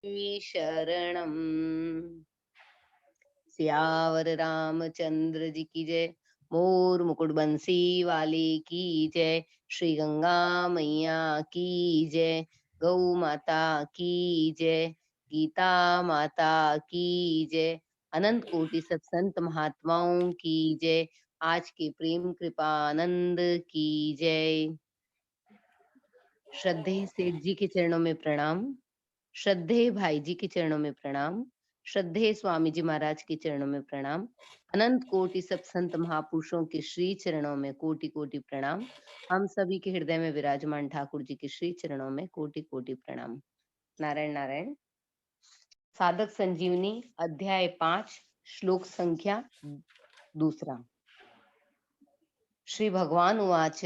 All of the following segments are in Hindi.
शरणम। सियावर रामचंद्र जी की जय। मोर मुकुट बंसी वाले की जय। श्री गंगा मैया की जय। गौ माता की जय। गीता माता की जय। अनंत कोटि सत्संत महात्माओं की जय। आज के प्रेम कृपानंद की जय। श्रद्धेय सेठ जी के चरणों में प्रणाम। श्रद्धेय भाई जी के चरणों में प्रणाम। श्रद्धेय स्वामी जी महाराज के चरणों में प्रणाम। अनंत कोटि सब संत महापुरुषों के श्री चरणों में कोटि कोटि प्रणाम। हम सभी के हृदय में विराजमान ठाकुर जी के श्री चरणों में कोटि कोटि प्रणाम। नारायण नारायण। साधक संजीवनी अध्याय 5 श्लोक संख्या 2। श्री भगवान उवाच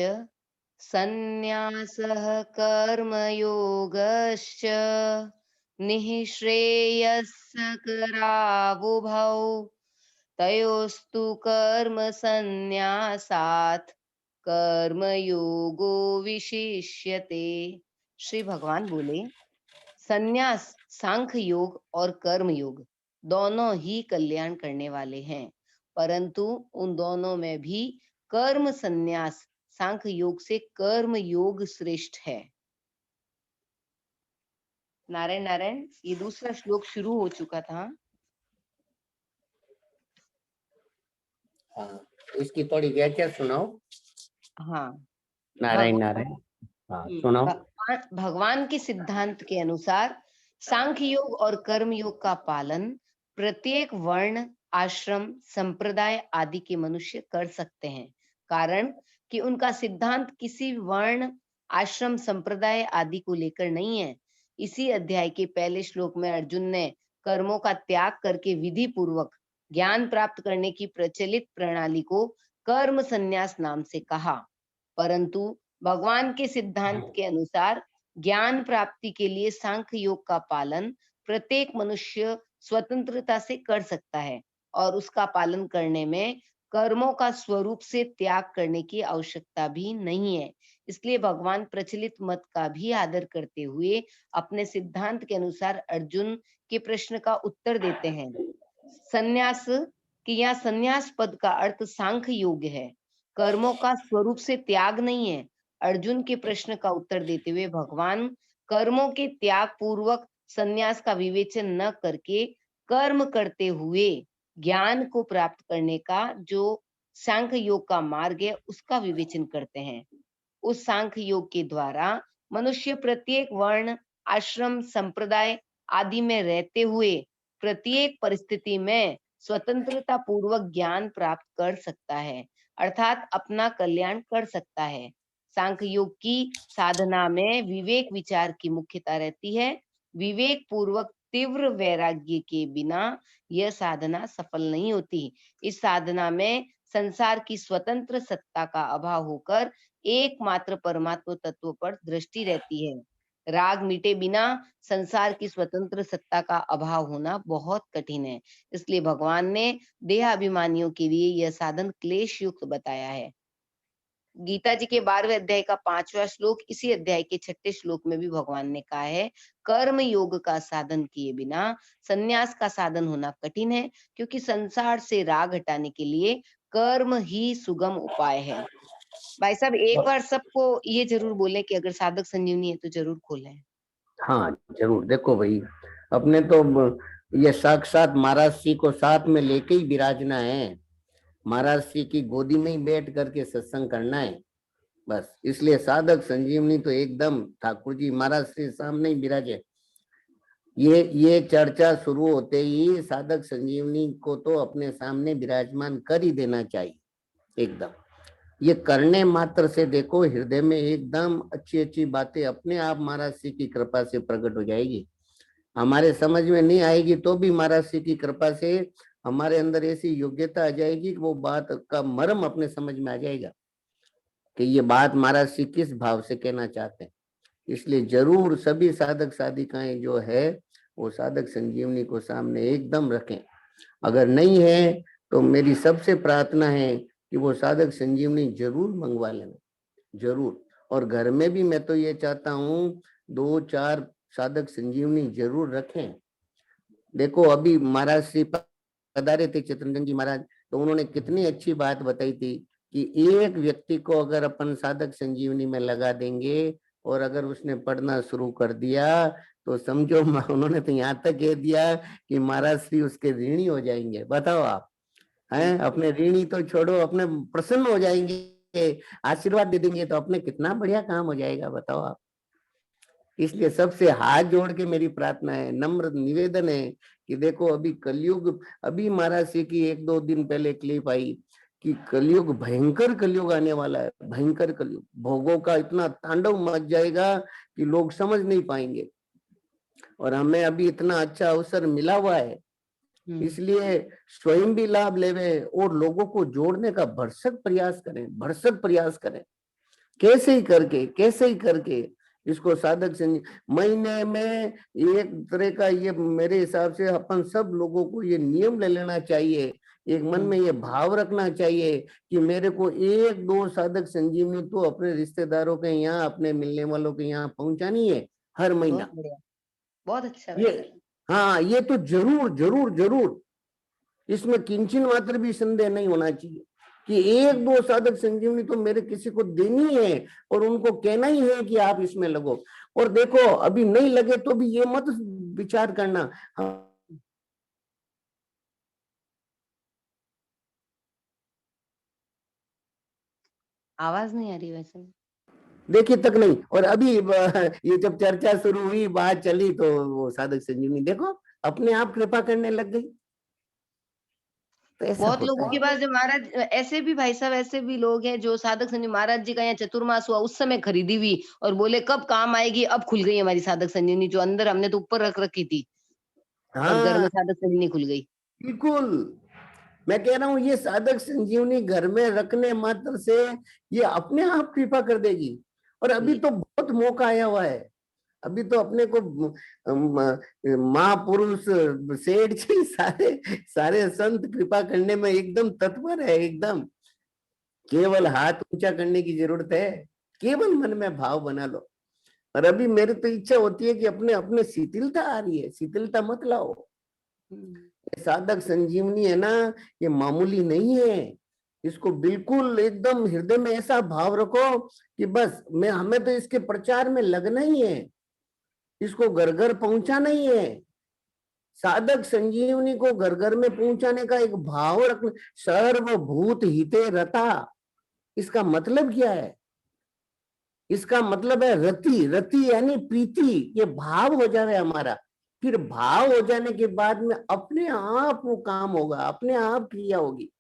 सन्न्यासः कर्मयोगश्च निःश्रेयस्करावुभौ तयोस्तु कर्म संन्यासात् कर्मयोगो विशिष्यते। श्री भगवान बोले, संन्यास, सांख्य योग और कर्म योग दोनों ही कल्याण करने वाले हैं, परंतु उन दोनों में भी कर्म संन्यास सांख्य योग से कर्म योग श्रेष्ठ है। नारायण नारायण। ये दूसरा श्लोक शुरू हो चुका था। हाँ, इसकी थोड़ी व्याख्या सुनाओ। हाँ, नारायण नारायण। हाँ, सुनाओ। भगवान के सिद्धांत के अनुसार सांख्य योग और कर्म योग का पालन प्रत्येक वर्ण, आश्रम, संप्रदाय आदि के मनुष्य कर सकते हैं, कारण कि उनका सिद्धांत किसी वर्ण, आश्रम, संप्रदाय आदि को लेकर नहीं है। इसी अध्याय के पहले श्लोक में अर्जुन ने कर्मों का त्याग करके विधि पूर्वक ज्ञान प्राप्त करने की प्रचलित प्रणाली को कर्म संन्यास नाम से कहा, परंतु भगवान के सिद्धांत के अनुसार ज्ञान प्राप्ति के लिए सांख्य योग का पालन प्रत्येक मनुष्य स्वतंत्रता से कर सकता है और उसका पालन करने में कर्मों का स्वरूप से त्याग करने की आवश्यकता भी नहीं है। इसलिए भगवान प्रचलित मत का भी आदर करते हुए अपने सिद्धांत के अनुसार अर्जुन के प्रश्न का उत्तर देते हैं। संन्यास कि या संन्यास पद का अर्थ सांख्य योग है, कर्मों का स्वरूप से त्याग नहीं है। अर्जुन के प्रश्न का उत्तर देते हुए भगवान कर्मों के त्याग पूर्वक संन्यास का विवेचन न करके कर्म करते हुए ज्ञान को प्राप्त करने का जो सांख्य योग का मार्ग है उसका विवेचन करते हैं। उस सांख्य योग के द्वारा मनुष्य प्रत्येक वर्ण, आश्रम, संप्रदाय आदि में रहते हुए प्रत्येक परिस्थिति में स्वतंत्रता पूर्वक ज्ञान प्राप्त कर सकता है, अर्थात अपना कल्याण कर सकता है। सांख्य योग की साधना में विवेक विचार की मुख्यता रहती है। विवेक पूर्वक तीव्र वैराग्य के बिना यह साधना सफल नहीं होती। इस साधना में संसार की स्वतंत्र सत्ता का अभाव होकर एकमात्र परमात्मा तत्व पर दृष्टि रहती है। राग मिटे बिना संसार की स्वतंत्र सत्ता का अभाव होना बहुत कठिन है। इसलिए भगवान ने देहाभिमानियों के लिए यह साधन क्लेश युक्त बताया है। गीता जी के 12वें अध्याय का 5वां श्लोक इसी अध्याय के 6ठे श्लोक में भी भगवान ने कहा है, कर्म योग का साधन किए बिना संन्यास का साधन होना कठिन है, क्योंकि संसार से राग हटाने के लिए कर्म ही सुगम उपाय है। भाई साहब, एक बार सबको ये जरूर बोले कि अगर साधक संजीवनी है तो जरूर खोलें। हाँ जरूर। देखो भाई, अपने तो ये साक्षात महाराज जी को साथ में लेके ही विराजना है। महाराज जी की गोदी में ही बैठ करके सत्संग करना है बस। इसलिए साधक संजीवनी तो एकदम ठाकुर जी महाराज के सामने ही विराजे। ये चर्चा शुरू होते ही साधक संजीवनी को तो अपने सामने विराजमान कर ही देना चाहिए एकदम। ये करने मात्र से देखो हृदय में एकदम अच्छी अच्छी बातें अपने आप महाराज जी की कृपा से प्रकट हो जाएगी। हमारे समझ में नहीं आएगी तो भी महाराज जी की कृपा से हमारे अंदर ऐसी योग्यता आ जाएगी कि वो बात का मर्म अपने समझ में आ जाएगा कि ये बात महाराज जी किस भाव से कहना चाहते हैं। इसलिए जरूर सभी साधक साधिकाएं जो है वो साधक संजीवनी को सामने एकदम रखें। अगर नहीं है तो मेरी सबसे प्रार्थना है कि वो साधक संजीवनी जरूर मंगवा लेना, जरूर। और घर में भी मैं तो ये चाहता हूँ 2-4 साधक संजीवनी जरूर रखें। देखो अभी महाराज श्री पधारे थे चितरंजन जी महाराज, तो उन्होंने कितनी अच्छी बात बताई थी कि एक व्यक्ति को अगर अपन साधक संजीवनी में लगा देंगे और अगर उसने पढ़ना शुरू कर दिया तो समझो, उन्होंने तो यहाँ तक कह दिया कि महाराज श्री उसके ऋणी हो जाएंगे। बताओ आप, हैं अपने ऋणी तो छोड़ो, अपने प्रसन्न हो जाएंगे, आशीर्वाद दे देंगे, तो अपने कितना बढ़िया काम हो जाएगा। बताओ आप। इसलिए सबसे हाथ जोड़ के मेरी प्रार्थना है, नम्र निवेदन है कि देखो अभी कलयुग, अभी महाराज से की 1-2 दिन पहले क्लिप आई कि कलयुग, भयंकर कलयुग आने वाला है, भयंकर कलयुग, भोगों का इतना तांडव मच जाएगा कि लोग समझ नहीं पाएंगे। और हमें अभी इतना अच्छा अवसर मिला हुआ है, इसलिए स्वयं भी लाभ लेवे और लोगों को जोड़ने का भरसक प्रयास करें, भरसक प्रयास करें। कैसे ही करके इसको साधक संग महीने में एक तरह का, ये मेरे हिसाब से अपन सब लोगों को ये नियम ले लेना चाहिए, एक मन में ये भाव रखना चाहिए कि मेरे को 1-2 साधक संजीवनी तो अपने रिश्तेदारों के यहाँ, अपने मिलने वालों के यहाँ पहुंचानी है हर महीना। बहुत अच्छा ये, हाँ ये तो जरूर जरूर जरूर, इसमें किंचन मात्र भी संदेह नहीं होना चाहिए कि 1-2 साधक संजीवनी तो मेरे किसी को देनी है और उनको कहना ही है कि आप इसमें लगो। और देखो अभी नहीं लगे तो भी ये मत विचार करना, आवाज नहीं आ रही वैसे, देखिए तक नहीं। और अभी ये जब चर्चा शुरू हुई, बात चली, तो वो साधक संजीवनी देखो अपने आप कृपा करने लग गई। तो ऐसा बहुत होता लोगों के है। पास जो महाराज, ऐसे भी भाई साहब, ऐसे भी लोग हैं जो साधक संजीवनी महाराज जी का यहाँ चतुर्मास हुआ उस समय खरीदी हुई और बोले कब काम आएगी, अब खुल गई हमारी साधक संजीवनी, जो अंदर हमने तो ऊपर रख रखी थी और घर में हाँ साधक संजीवनी खुल गई। बिल्कुल, मैं कह रहा हूं ये साधक संजीवनी घर में रखने मात्र से ये अपने आप कृपा कर देगी। और अभी तो बहुत मौका आया हुआ है, अभी तो अपने को महापुरुष सेठ जी सारे सारे संत कृपा करने में एकदम तत्पर है, एकदम। केवल हाथ ऊंचा करने की जरूरत है, केवल मन में भाव बना लो। और अभी मेरी तो इच्छा होती है कि अपने अपने शिथिलता आ रही है, शिथिलता मत लाओ। साधक संजीवनी है ना, ये मामूली नहीं है। इसको बिल्कुल एकदम हृदय में ऐसा भाव रखो कि बस मैं, हमें तो इसके प्रचार में लगना ही है, इसको घर घर पहुंचाना ही है। साधक संजीवनी को घर घर में पहुंचाने का एक भाव रखना। सर्वभूत हिते रता, इसका मतलब क्या है? इसका मतलब है रति, रति यानी प्रीति, ये भाव हो जाए हमारा। फिर भाव हो जाने के बाद में अपने आप वो काम होगा, अपने आप क्रिया होगी।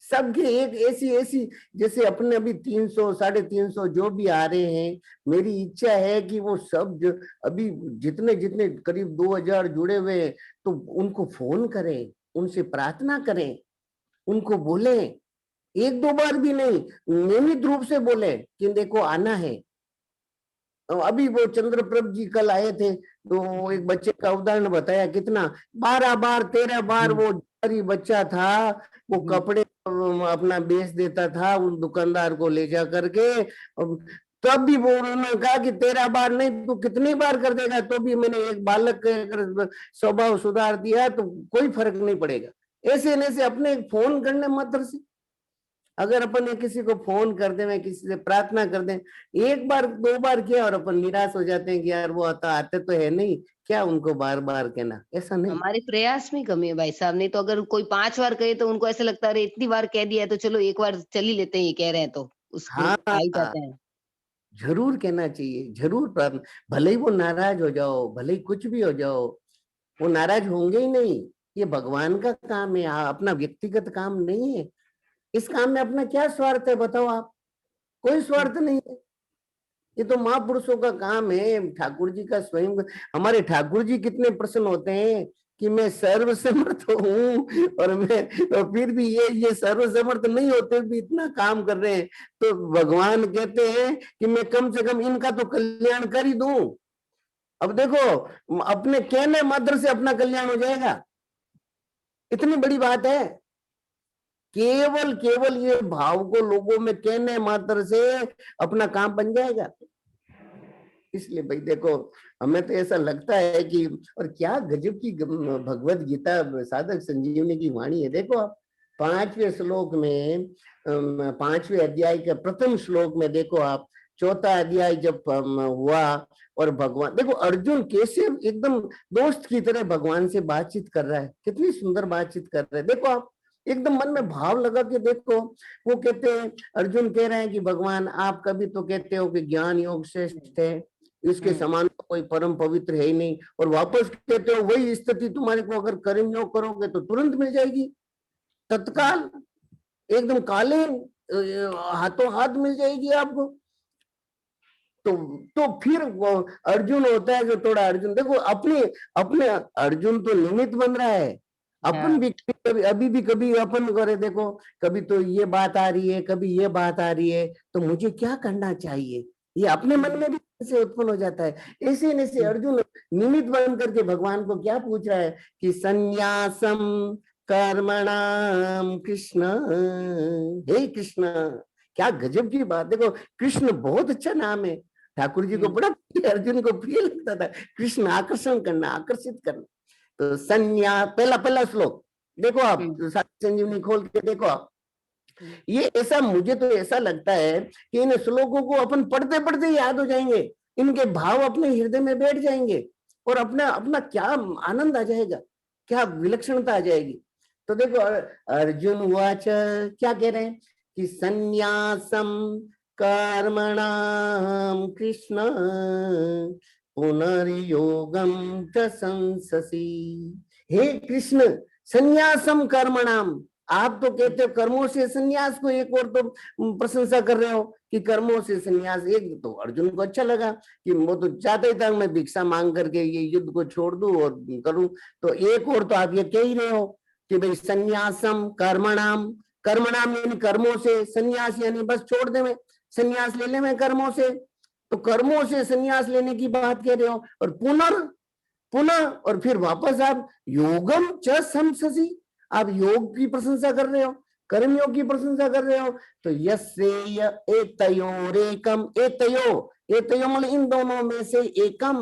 सबके एक ऐसी ऐसी, जैसे अपने अभी 300 350 जो भी आ रहे हैं, मेरी इच्छा है कि वो सब जो अभी जितने जितने करीब 2000 जुड़े हुए हैं, तो उनको फोन करें, उनसे प्रार्थना करें, उनको बोले, 1-2 बार भी नहीं, नियमित रूप से बोले कि देखो आना है। अभी वो चंद्रप्रभ जी कल आए थे, तो एक बच्चे का उदाहरण बताया, कितना 12 बार 13 बार वो बच्चा था, वो कपड़े अपना बेच देता था उन दुकानदार को ले जा करके। तब भी वो उन्होंने कहा कि 13 बार नहीं तो कितनी बार कर देगा, तो भी मैंने एक बालक का अगर स्वभाव सुधार दिया तो कोई फर्क नहीं पड़ेगा। ऐसे नहीं से अपने फोन करने मात्र से, अगर अपन किसी को फोन कर दें, किसी से प्रार्थना कर दें, 1 बार 2 बार किया और अपन निराश हो जाते हैं कि यार वो आते तो है नहीं, क्या उनको बार बार कहना, ऐसा नहीं। हमारे प्रयास में कमी है भाई साहब, नहीं तो अगर कोई 5 बार कहे तो उनको ऐसा लगता है अरे इतनी बार कह दिया है तो चलो एक बार चल ही लेते हैं, ये कह रहे हैं तो उसको आ ही हाँ जाते हैं। जरूर कहना चाहिए, जरूर प्रार्थना। भले ही वो नाराज हो जाओ, भले ही कुछ भी हो जाओ, वो नाराज होंगे ही नहीं। ये भगवान का काम है, अपना व्यक्तिगत काम नहीं है। इस काम में अपना क्या स्वार्थ है बताओ आप? कोई स्वार्थ नहीं है। ये तो महापुरुषों का काम है, ठाकुर जी का स्वयं। हमारे ठाकुर जी कितने प्रसन्न होते हैं कि मैं सर्वसमर्थ हूँ, और मैं तो फिर भी ये सर्वसमर्थ नहीं होते भी इतना काम कर रहे हैं। तो भगवान कहते हैं कि मैं कम से कम इनका तो कल्याण कर ही दूं। अब देखो अपने कहने मात्र से अपना कल्याण हो जाएगा, इतनी बड़ी बात है। केवल केवल ये भाव को लोगों में कहने मात्र से अपना काम बन जाएगा। इसलिए भाई देखो, हमें तो ऐसा लगता है कि, और क्या गजब की भगवत गीता साधक संजीवनी की वाणी है। देखो आप 5वें श्लोक में, 5वें अध्याय के प्रथम श्लोक में देखो आप, चौथा अध्याय जब हुआ, और भगवान देखो अर्जुन कैसे एकदम दोस्त की तरह भगवान से बातचीत कर रहा है, कितनी सुंदर बातचीत कर रहा है। देखो आप एकदम मन में भाव लगा के देखो। वो कहते हैं, अर्जुन कह रहे हैं कि भगवान आप कभी तो कहते हो कि ज्ञान योग श्रेष्ठ है, इसके समान तो कोई परम पवित्र है ही नहीं, और वापस कहते हो वही स्थिति तुम्हारे को अगर कर्म योग करोगे तो तुरंत मिल जाएगी, तत्काल एकदम काले हाथों हाथ मिल जाएगी आपको। तो फिर वो अर्जुन होता है जो थोड़ा, अर्जुन देखो अपने अपने अर्जुन तो निमित्त बन रहा है। अपन भी कभी अभी भी कभी अपन करे, देखो कभी तो ये बात आ रही है, कभी ये बात आ रही है, तो मुझे क्या करना चाहिए, ये अपने मन में भी ऐसे उत्पन्न हो जाता है। ऐसे ऐसे अर्जुन निमित्त बन करके भगवान को क्या पूछ रहा है कि संन्यासम कर्मणाम कृष्ण, हे कृष्ण। क्या गजब की बात, देखो कृष्ण बहुत अच्छा नाम है, ठाकुर जी को बड़ा अर्जुन को प्रिय लगता था कृष्ण, आकर्षण करना, आकर्षित करना। तो संन्यास, पहला श्लोक देखो आप, साधक संजीवनी खोल के देखो आप, ये ऐसा मुझे तो ऐसा लगता है कि इन श्लोकों को अपन पढ़ते पढ़ते याद हो जाएंगे, इनके भाव अपने हृदय में बैठ जाएंगे, और अपना अपना क्या आनंद आ जाएगा, क्या विलक्षणता आ जाएगी। तो देखो अर्जुन वाच, क्या कह रहे हैं कि संन्यासम कर्मणाम कृष्ण पुनर्योगम च संससी। हे कृष्ण, संन्यासम कर्मणाम, आप तो कहते हो कर्मों से संन्यास को, एक और तो प्रशंसा कर रहे हो कि कर्मों से संन्यास। एक तो अर्जुन को अच्छा लगा कि वो तो चाहते ही था मैं भिक्षा मांग करके ये युद्ध को छोड़ दूं और करूं, तो एक और तो आप ये कह ही रहे हो कि भाई संन्यासम कर्मणाम, कर्मणाम यानी कर्मों से, संन्यास यानी बस छोड़ दे, मैं संन्यास ले ले मैं कर्मों से, तो कर्मों से संन्यास लेने की बात कह रहे हो। और पुनः और फिर वापस आप योगम च संससी, आप योग की प्रशंसा कर रहे हो, कर्म योग की प्रशंसा कर रहे हो। तो यस्येय एतयोरेकम, एतयो मतलब इन दोनों में से एकम,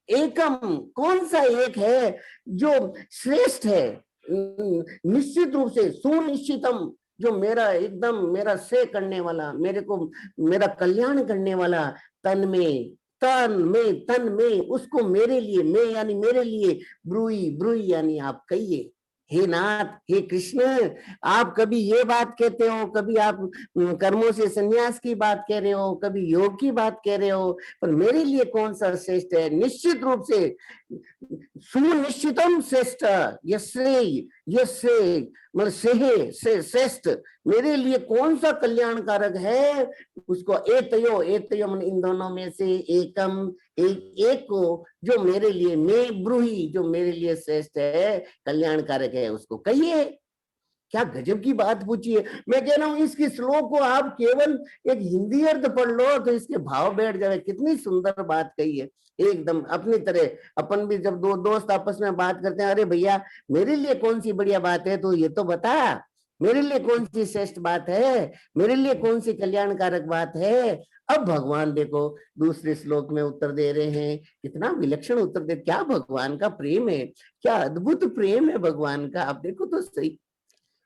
एकम कौन सा एक है जो श्रेष्ठ है, निश्चित रूप से सुनिश्चितम, जो मेरा एकदम मेरा से करने वाला, मेरे को मेरा कल्याण करने वाला, तन में उसको मेरे लिए, मैं यानी मेरे लिए, ब्रूई यानी आप कहिए, हे नाथ, हे कृष्ण, आप कभी ये बात कहते हो, कभी आप कर्मों से संन्यास की बात कह रहे हो, कभी योग की बात कह रहे हो, पर मेरे लिए कौन सा श्रेष्ठ है? निश्चित रूप से सुनिश्चितम श्रेष्ठ, मतलब श्रेष्ठ, मेरे लिए कौन सा कल्याणकारक है, उसको एतयो मतलब इन दोनों में से एकम, एक को जो मेरे लिए, मैं ब्रूही, जो मेरे लिए श्रेष्ठ है, कल्याणकारक है, उसको कहिए। क्या गजब की बात पूछी है। मैं कह रहा हूं इसके श्लोक को आप केवल एक हिंदी अर्थ पढ़ लो तो इसके भाव बैठ जाए, कितनी सुंदर बात कही है, एकदम अपनी तरह। अपन भी जब दो दोस्त आपस में बात करते हैं, अरे भैया मेरे लिए कौन सी बढ़िया बात है, तो ये तो बता, मेरे लिए कौन सी श्रेष्ठ बात है, मेरे लिए कौन सी कल्याणकारक बात है। अब भगवान देखो दूसरे श्लोक में उत्तर दे रहे हैं, कितना विलक्षण उत्तर दे, क्या भगवान का प्रेम है, क्या अद्भुत प्रेम है भगवान का। आप देखो तो सही,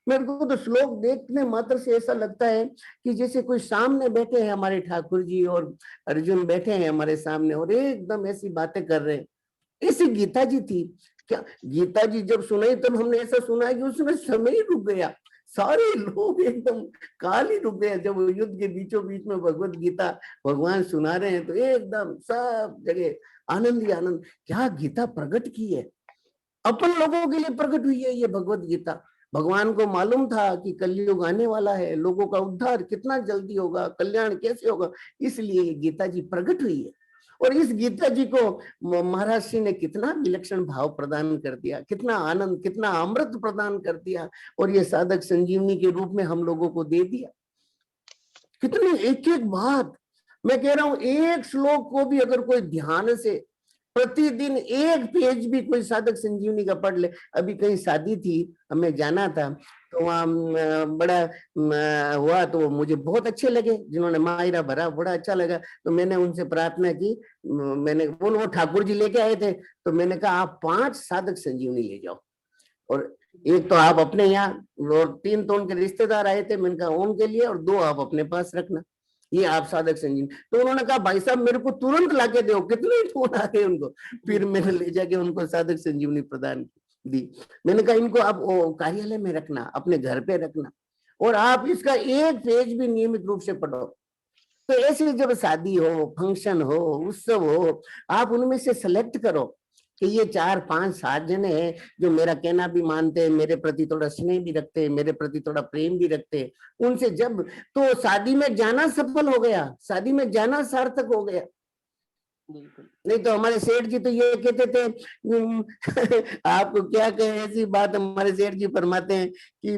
मेरे को तो श्लोक देखने मात्र से ऐसा लगता है कि जैसे कोई सामने बैठे हैं हमारे ठाकुर जी, और अर्जुन बैठे हैं हमारे सामने और एकदम ऐसी बातें कर रहे हैं। ऐसी गीता जी थी क्या? गीता जी जब सुनाई तब हमने ऐसा सुना है कि उसमें समय ही रुक गया, सारे लोग एकदम काल ही रुक गए। जब युद्ध के बीचों बीच में भगवत गीता भगवान सुना रहे हैं तो एकदम सब जगह आनंद ही आनंद। क्या गीता प्रकट की है, अपन लोगों के लिए प्रकट हुई है ये भगवत गीता। भगवान को मालूम था कि कलयुग आने वाला है, लोगों का उद्धार कितना जल्दी होगा, कल्याण कैसे होगा, इसलिए ये गीता जी प्रकट हुई है। और इस गीता जी को महाराज श्री ने कितना विलक्षण भाव प्रदान कर दिया, कितना आनंद, कितना अमृत प्रदान कर दिया, और ये साधक संजीवनी के रूप में हम लोगों को दे दिया। कितनी एक एक बात, मैं कह रहा हूं एक श्लोक को भी अगर कोई ध्यान से प्रतिदिन एक पेज भी कोई साधक संजीवनी का पढ़ ले। अभी कहीं शादी थी, हमें जाना था, तो वहाँ बड़ा हुआ, तो मुझे बहुत अच्छे लगे जिन्होंने मायरा भरा, बड़ा अच्छा लगा। तो मैंने उनसे प्रार्थना की, मैंने वो ठाकुर जी लेके आए थे, तो मैंने कहा आप 5 साधक संजीवनी ले जाओ, और एक तो आप अपने यहाँ, और 3 तो उनके रिश्तेदार आए थे, मैंने कहा उनके लिए, और 2 आप अपने पास रखना, ये आप साधक संजीवनी। तो उन्होंने कहा भाई साहब मेरे को तुरंत लाके दो, कितने फोन आ गए उनको। फिर मैंने ले जाके उनको साधक संजीवनी प्रदान दी। मैंने कहा इनको आप कार्यालय में रखना, अपने घर पे रखना, और आप इसका एक पेज भी नियमित रूप से पढ़ो। तो ऐसे जब शादी हो, फंक्शन हो, उत्सव हो, आप उनमें से सेलेक्ट करो कि ये 4, 5, 7 जने हैं जो मेरा कहना भी मानते हैं, मेरे प्रति थोड़ा स्नेह भी रखते हैं, मेरे प्रति थोड़ा प्रेम भी रखते हैं। उनसे जब तो शादी में जाना सफल हो गया, शादी में जाना सार्थक हो गया। बिल्कुल। नहीं तो हमारे सेठ जी तो ये कहते थे आपको क्या कहे, ऐसी बात हमारे सेठ जी फरमाते हैं कि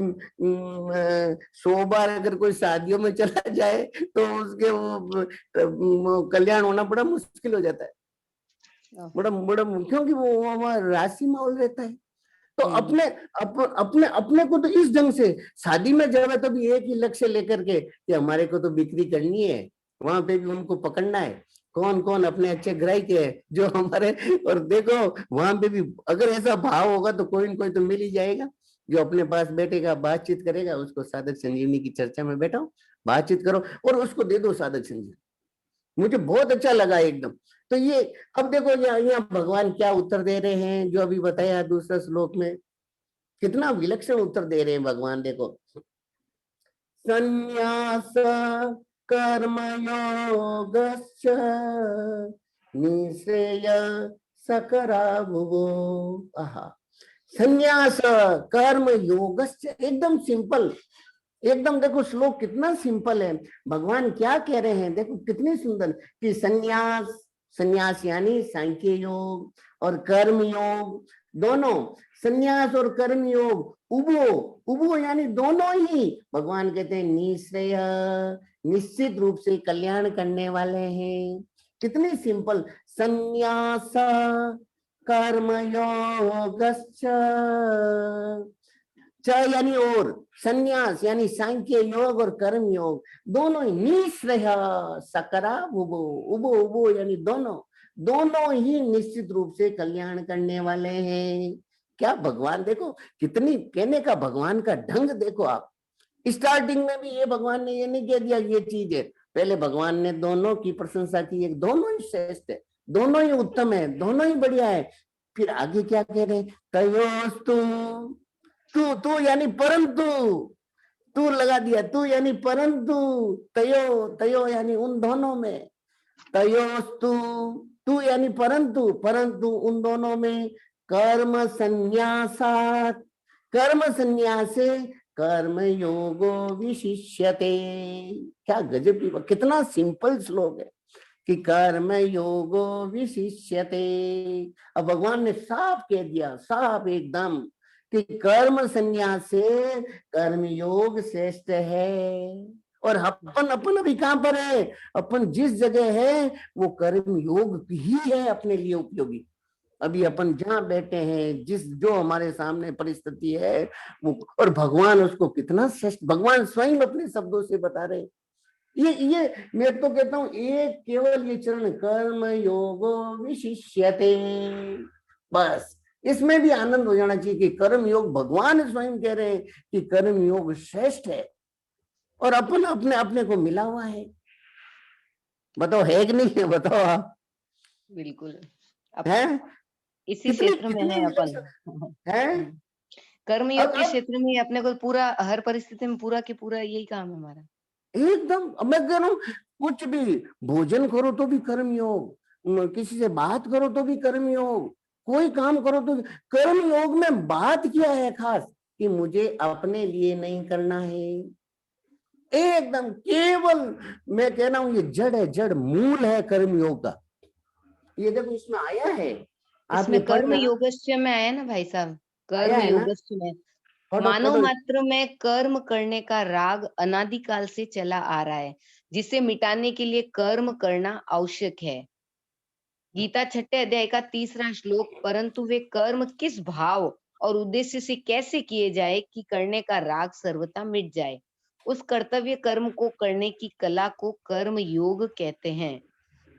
100 बार अगर कोई शादियों में चला जाए तो उसके वो कल्याण होना बड़ा मुश्किल हो जाता है, बड़ा बड़ा, क्योंकि वो वहाँ राशि माहौल रहता है। तो अपने को तो इस ढंग से शादी में जावे तो भी एक ही लक्ष्य लेकर के कि हमारे को तो बिक्री करनी है, वहां पे भी उनको पकड़ना है, कौन कौन अपने अच्छे ग्राहक है जो हमारे। और देखो वहां पे भी अगर ऐसा भाव होगा तो कोई न कोई तो मिल ही जाएगा, जो अपने पास बैठेगा, बातचीत करेगा, उसको साधक संजीवनी की चर्चा में बैठाओ, बातचीत करो और उसको दे दो साधक संजीवनी। मुझे बहुत अच्छा लगा एकदम। तो ये अब देखो यहाँ भगवान क्या उत्तर दे रहे हैं, जो अभी बताया दूसरा श्लोक में, कितना विलक्षण उत्तर दे रहे हैं भगवान। देखो, संन्यास कर्मयोगश्च निःश्रेय सकराभुवो। आहा, संन्यास कर्म योगश्च, एकदम सिंपल, एकदम देखो श्लोक कितना सिंपल है। भगवान क्या कह रहे हैं, देखो कितनी सुंदर, कि संन्यास, संन्यास यानी सांख्य योग और कर्म योग, दोनों, संन्यास और कर्म योग, उभो, उभो यानी दोनों ही भगवान कहते हैं निश्रेय, निश्चित रूप से कल्याण करने वाले हैं। कितनी सिंपल, संन्यास कर्म योगश्च, च यानी और, संन्यास यानी सांख्य योग और कर्म योग, दोनों ही निश्रेय सकरा उबो, उबो उबो यानी दोनों, दोनों ही निश्चित रूप से कल्याण करने वाले हैं। क्या भगवान, देखो कितनी कहने का भगवान का ढंग देखो आप। स्टार्टिंग में भी ये भगवान ने ये नहीं कह दिया ये चीज है, पहले भगवान ने दोनों की प्रशंसा की, एक दोनों ही श्रेष्ठ है, दोनों ही उत्तम है, दोनों ही बढ़िया है। फिर आगे क्या कह रहे हैं, तयोस्तु, तू यानी परंतु, तू लगा दिया, तू यानी परंतु, तयो, तयो यानी उन दोनों में, तयोस्तु, तू यानी परंतु, परंतु उन दोनों में, कर्म संन्यासात्, कर्म संन्यास से कर्म योगो विशिष्यते। क्या गजब की, कितना सिंपल श्लोक है कि कर्म योगो विशिष्यते। अब भगवान ने साफ कह दिया, साफ एकदम, कि कर्म संन्यास से कर्म योग श्रेष्ठ है। और अपन अपन अभी कहां पर है, अपन जिस जगह है वो कर्म योग ही है अपने लिए उपयोगी। अभी अपन जहां बैठे हैं, जिस जो हमारे सामने परिस्थिति है वो, और भगवान उसको कितना श्रेष्ठ, भगवान स्वयं अपने शब्दों से बता रहे। ये मैं तो कहता हूं, एक केवल ये चरण, कर्म योगो विशिष्यते, बस इसमें भी आनंद हो जाना चाहिए कि कर्म योग, भगवान स्वयं कह रहे हैं कि कर्म योग श्रेष्ठ है, और अपन अपने अपने को मिला हुआ है। बताओ है कि नहीं है, बताओ आप। बिल्कुल, है इसी क्षेत्र में है अपन है, कर्मयोग के क्षेत्र में अपने को पूरा, हर परिस्थिति में पूरा की पूरा यही काम है हमारा। एकदम, मैं कह रहा हूँ कुछ भी, भोजन करो तो भी कर्म योग, किसी से बात करो तो भी कर्म योग, कोई काम करो तो कर्म योग में बात क्या है खास, कि मुझे अपने लिए नहीं करना है, एकदम केवल, मैं कह रहा हूं ये जड़ है, जड़ मूल है कर्म योग का। ये देखो इसमें आया है, आप इसमें ये कर्म पढ़ना, योगस्य में आया ना भाई साहब, आया कर्म है ना, योगस्य में, पढ़ो मानव पढ़ो। मात्र में कर्म करने का राग अनादिकाल से चला आ रहा है, जिसे मिटाने के लिए कर्म करना आवश्यक है। गीता छठे अध्याय का 3रा श्लोक, परंतु वे कर्म किस भाव और उद्देश्य से कैसे किए जाए कि करने का राग सर्वथा मिट जाए। उस कर्तव्य कर्म को करने की कला को कर्म योग कहते हैं।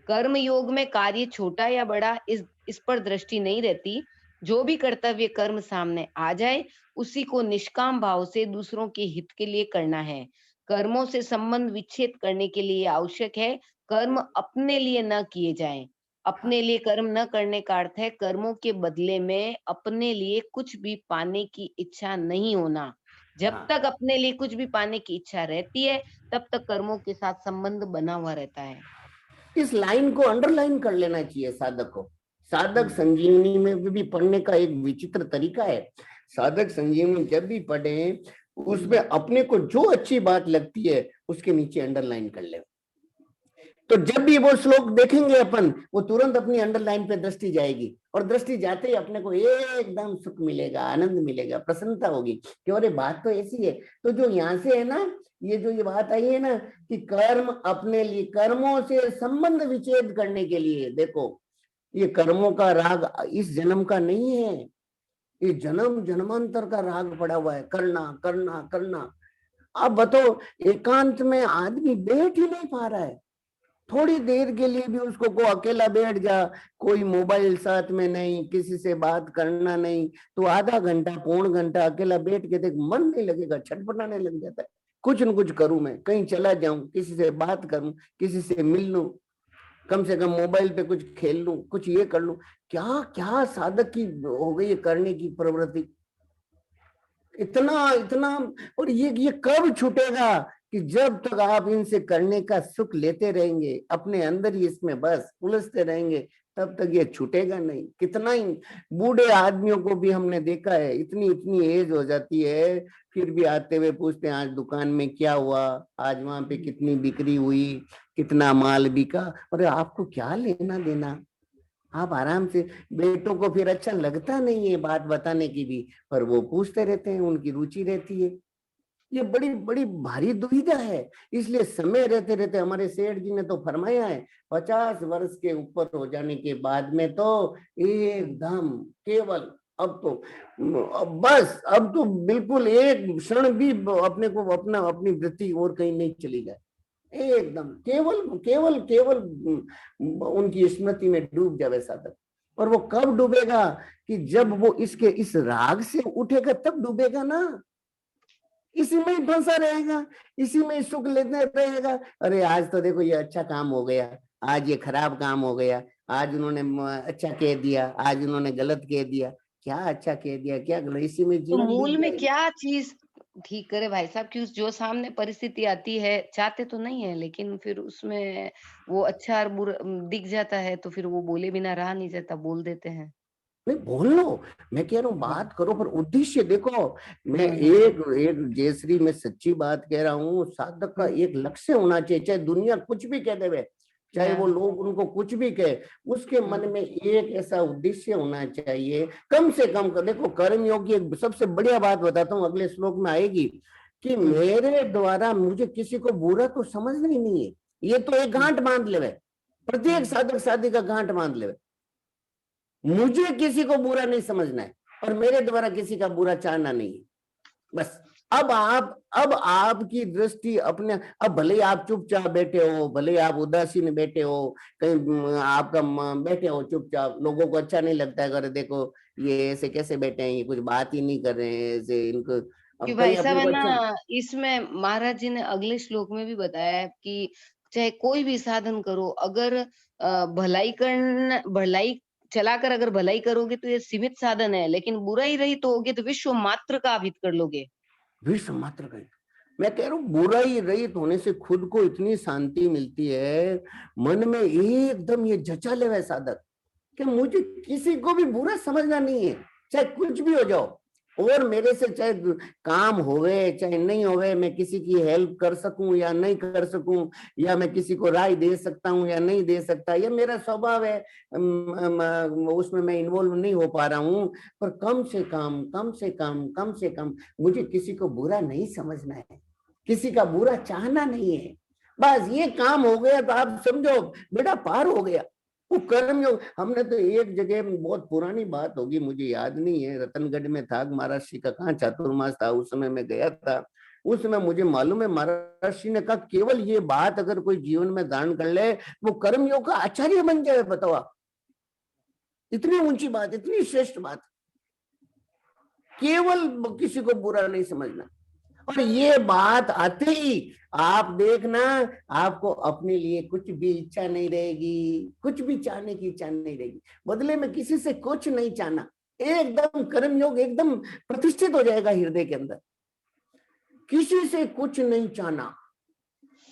कर्म योग में कार्य छोटा या बड़ा इस पर दृष्टि नहीं रहती। जो भी कर्तव्य कर्म सामने आ जाए, उसी को निष्काम भाव से दूसरों के हित के लिए करना है। कर्मों से संबंध विच्छेद करने के लिए आवश्यक है कर्म अपने लिए न किए जाएं। अपने लिए कर्म न करने का अर्थ है कर्मों के बदले में अपने लिए कुछ भी पाने की इच्छा नहीं होना। जब हाँ, तक अपने लिए कुछ भी पाने की इच्छा रहती है, तब तक कर्मों के साथ संबंध बना हुआ रहता है। इस लाइन को अंडरलाइन कर लेना चाहिए साधक को। साधक हुँ। संजीवनी में भी पढ़ने का एक विचित्र तरीका है। साधक संजीवनी जब भी पढ़े, उसमें अपने को जो अच्छी बात लगती है उसके नीचे अंडरलाइन कर ले। तो जब भी वो श्लोक देखेंगे अपन, वो तुरंत अपनी अंडरलाइन पे दृष्टि जाएगी, और दृष्टि जाते ही अपने को एकदम सुख मिलेगा, आनंद मिलेगा, प्रसन्नता होगी कि अरे बात तो ऐसी है। तो जो यहाँ से है ना, ये बात आई है ना कि कर्म अपने लिए, कर्मों से संबंध विच्छेद करने के लिए, देखो ये कर्मों का राग इस जन्म का नहीं है, ये जन्म जन्मांतर का राग पड़ा हुआ है, करना करना करना। अब बताओ, एकांत में आदमी बैठ ही नहीं पा रहा है। थोड़ी देर के लिए भी उसको को अकेला बैठ जा, कोई मोबाइल साथ में नहीं, किसी से बात करना नहीं, तो आधा घंटा पौन घंटा अकेला बैठ के देख, मन नहीं लगेगा, छटपटाने लग जाता है। कुछ न कुछ करूं, मैं कहीं चला जाऊं, किसी से बात करूं, किसी से मिल लूं, कम से कम मोबाइल पे कुछ खेल लूं, कुछ ये कर लूं। क्या क्या साधक की हो गई करने की प्रवृत्ति, इतना इतना। और ये कब छूटेगा कि जब तक आप इनसे करने का सुख लेते रहेंगे, अपने अंदर ही इसमें बस उलझते रहेंगे, तब तक ये छूटेगा नहीं। कितना ही बूढ़े आदमियों को भी हमने देखा है, इतनी इतनी एज हो जाती है, फिर भी आते हुए पूछते हैं आज दुकान में क्या हुआ, आज वहां पे कितनी बिक्री हुई, कितना माल बिका। अरे आपको क्या लेना देना, आप आराम से। बेटों को फिर अच्छा लगता नहीं है बात बताने की भी, पर वो पूछते रहते हैं, उनकी रुचि रहती है। ये बड़ी बड़ी भारी दुविधा है। इसलिए समय रहते रहते, हमारे सेठ जी ने तो फरमाया है, 50 वर्ष के ऊपर हो जाने के बाद में तो एकदम केवल, अब तो अब बस, अब तो बिल्कुल एक क्षण भी अपने को अपना अपनी वृत्ति और कहीं नहीं चली जाए, एकदम केवल केवल केवल उनकी स्मृति में डूब जावे साधक। और वो कब डूबेगा कि जब वो इसके इस राग से उठेगा, तब डूबेगा ना। इसी में ही फंसा रहेगा, इसी में सुख लेते रहेगा। अरे आज तो देखो ये अच्छा काम हो गया, आज ये खराब काम हो गया, आज उन्होंने अच्छा कह दिया, आज उन्होंने गलत कह दिया, क्या अच्छा कह दिया क्या गलत, इसी में तो जीवन मूल बीत में जाएगा। क्या चीज़ ठीक करे भाई साहब कि उस जो सामने परिस्थिति आती है, चाहते तो नहीं है लेकिन फिर उसमें वो अच्छा और बुरा दिख जाता है तो फिर वो बोले बिना रहा नहीं जाता, बोल देते हैं। नहीं बोल लो, मैं कह रहा हूँ हुँ। बात करो, पर उद्देश्य देखो। मैं हुँ, हुँ, एक एक जयश्री, मैं सच्ची बात कह रहा हूँ, साधक का हुँ। एक लक्ष्य होना चाहिए, चाहे दुनिया कुछ भी कह देवे, चाहे वो हाँ। लोग उनको कुछ भी कहे, उसके हुँ, मन में एक ऐसा उद्देश्य होना चाहिए। कम से कम देखो, कर्मयोग की एक सबसे बढ़िया बात बताता हूँ, अगले श्लोक में आएगी कि हुँ, मेरे द्वारा मुझे किसी को बुरा तो समझना ही नहीं है। ये तो एक हुँ, गांठ बांध लेवे, प्रत्येक हुँ। साधक साधिका गांठ बांध लेवे, मुझे किसी को बुरा नहीं समझना है और मेरे द्वारा किसी का बुरा चाहना नहीं है। बस अब आपकी दृष्टि अपने, अब भले ही आप चुपचाप बैठे हो, भले ही आप उदासीन बैठे हो, कहीं आपका बैठे हो चुपचाप, लोगों को अच्छा नहीं लगता है, अरे देखो ये ऐसे कैसे बैठे हैं, ये कुछ बात ही नहीं कर रहे हैं ऐसे, इनको कि अब भाई कहीं साहब अपने है को अच्छा। ना, इसमें महाराज जी ने अगले श्लोक में भी बताया है कि चाहे कोई भी साधन करो, अगर भलाई चलाकर अगर भलाई करोगे तो ये सीमित साधन है, लेकिन बुराई रहित होगे तो विश्व मात्र का आप हित कर लोगे। विश्व मात्र का, मैं कह रहा हूँ बुराई रहित होने से खुद को इतनी शांति मिलती है, मन में एकदम ये जचा ले साधक कि मुझे किसी को भी बुरा समझना नहीं है, चाहे कुछ भी हो जाओ, और मेरे से चाहे काम होवे चाहे नहीं होवे, मैं किसी की हेल्प कर सकूं या नहीं कर सकूं, या मैं किसी को राय दे सकता हूं या नहीं दे सकता, या मेरा स्वभाव है उसमें मैं इन्वॉल्व नहीं हो पा रहा हूं, पर कम से कम मुझे किसी को बुरा नहीं समझना है, किसी का बुरा चाहना नहीं है। बस ये काम हो गया तो आप समझो बेटा पार हो गया। वो कर्म योग। हमने तो एक जगह, बहुत पुरानी बात होगी, मुझे याद नहीं है, रतनगढ़ में था महाराज जी का, कहाँ चातुर्मास था उस समय मैं गया था। उस समय मुझे मालूम है महाराज जी ने कहा केवल ये बात अगर कोई जीवन में धारण कर ले वो कर्म योग का आचार्य बन जाए। बताओ आप, इतनी ऊंची बात, इतनी श्रेष्ठ बात, केवल किसी को बुरा नहीं समझना। और ये बात आते ही आप देखना, आपको अपने लिए कुछ भी इच्छा नहीं रहेगी, कुछ भी चाहने की इच्छा नहीं रहेगी, बदले में किसी से कुछ नहीं चाहना, एकदम कर्मयोग एकदम प्रतिष्ठित हो जाएगा हृदय के अंदर, किसी से कुछ नहीं चाहना,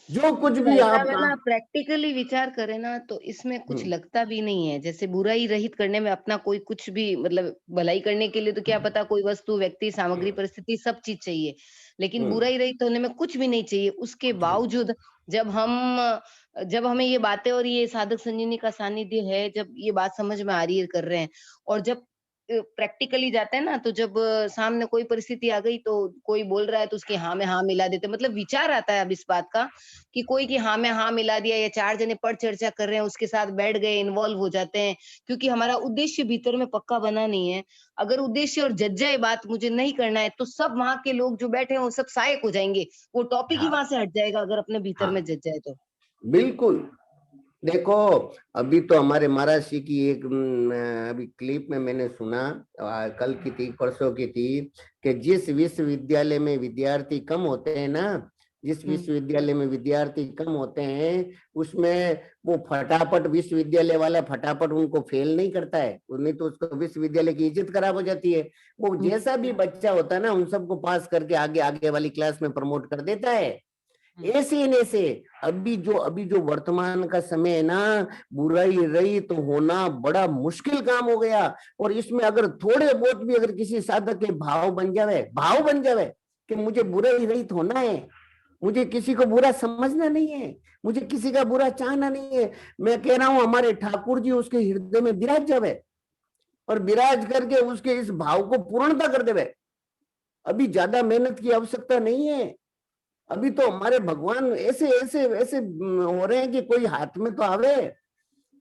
जो कुछ भी ऐसा आप है ना, प्रैक्टिकली विचार करें ना तो इसमें कुछ लगता भी नहीं है। जैसे बुराई रहित करने में अपना कोई कुछ भी मतलब भलाई करने के लिए तो क्या पता कोई वस्तु, व्यक्ति, सामग्री, परिस्थिति सब चीज चाहिए, लेकिन बुराई रहित होने में कुछ भी नहीं चाहिए। उसके बावजूद जब हमें ये बातें और ये साधक संजीवनी का सानिध्य है, जब ये बात समझ में आ रही है, कर रहे हैं, और जब प्रैक्टिकली जाते हैं ना, तो जब सामने कोई परिस्थिति आ गई तो कोई बोल रहा है तो उसकी हाँ में हाँ मिला देते हैं। मतलब विचार आता है अब इस बात का कि कोई की हाँ में हाँ मिला दिया, या 4 जने पर चर्चा कर रहे हैं उसके साथ बैठ गए, इन्वॉल्व हो जाते हैं, क्योंकि हमारा उद्देश्य भीतर में पक्का बना नहीं है। अगर उद्देश्य और जज जाए बात, मुझे नहीं करना है, तो सब वहाँ के लोग जो बैठे हैं वो सब सहायक हो जाएंगे, वो टॉपिक ही हाँ वहां से हट जाएगा अगर अपने भीतर में हाँ जज जाए तो। बिल्कुल। देखो, अभी तो हमारे महाराज जी की एक अभी क्लिप में मैंने सुना, कल की थी परसों की थी, कि जिस विश्वविद्यालय में विद्यार्थी कम होते हैं ना, जिस हुँ। विश्वविद्यालय में विद्यार्थी कम होते हैं उसमें वो फटाफट विश्वविद्यालय वाला फटाफट उनको फेल नहीं करता है, नहीं तो उसको विश्वविद्यालय की इज्जत खराब हो जाती है। वो हुँ। जैसा भी बच्चा होता है ना उन सबको पास करके आगे आगे वाली क्लास में प्रमोट कर देता है। हुँ। ऐसे ही ऐसे अभी जो वर्तमान का समय है ना, बुराई रही तो होना बड़ा मुश्किल काम हो गया। और इसमें अगर थोड़े बहुत भी अगर किसी साधक के भाव बन जावे कि मुझे बुराई रहित होना है, मुझे किसी को बुरा समझना नहीं है, मुझे किसी का बुरा चाहना नहीं है, मैं कह रहा हूं हमारे ठाकुर जी उसके हृदय में विराज जावे और विराज करके उसके इस भाव को पूर्णता कर देवे। अभी ज्यादा मेहनत की आवश्यकता नहीं है। अभी तो हमारे भगवान ऐसे ऐसे ऐसे हो रहे हैं कि कोई हाथ में तो आवे,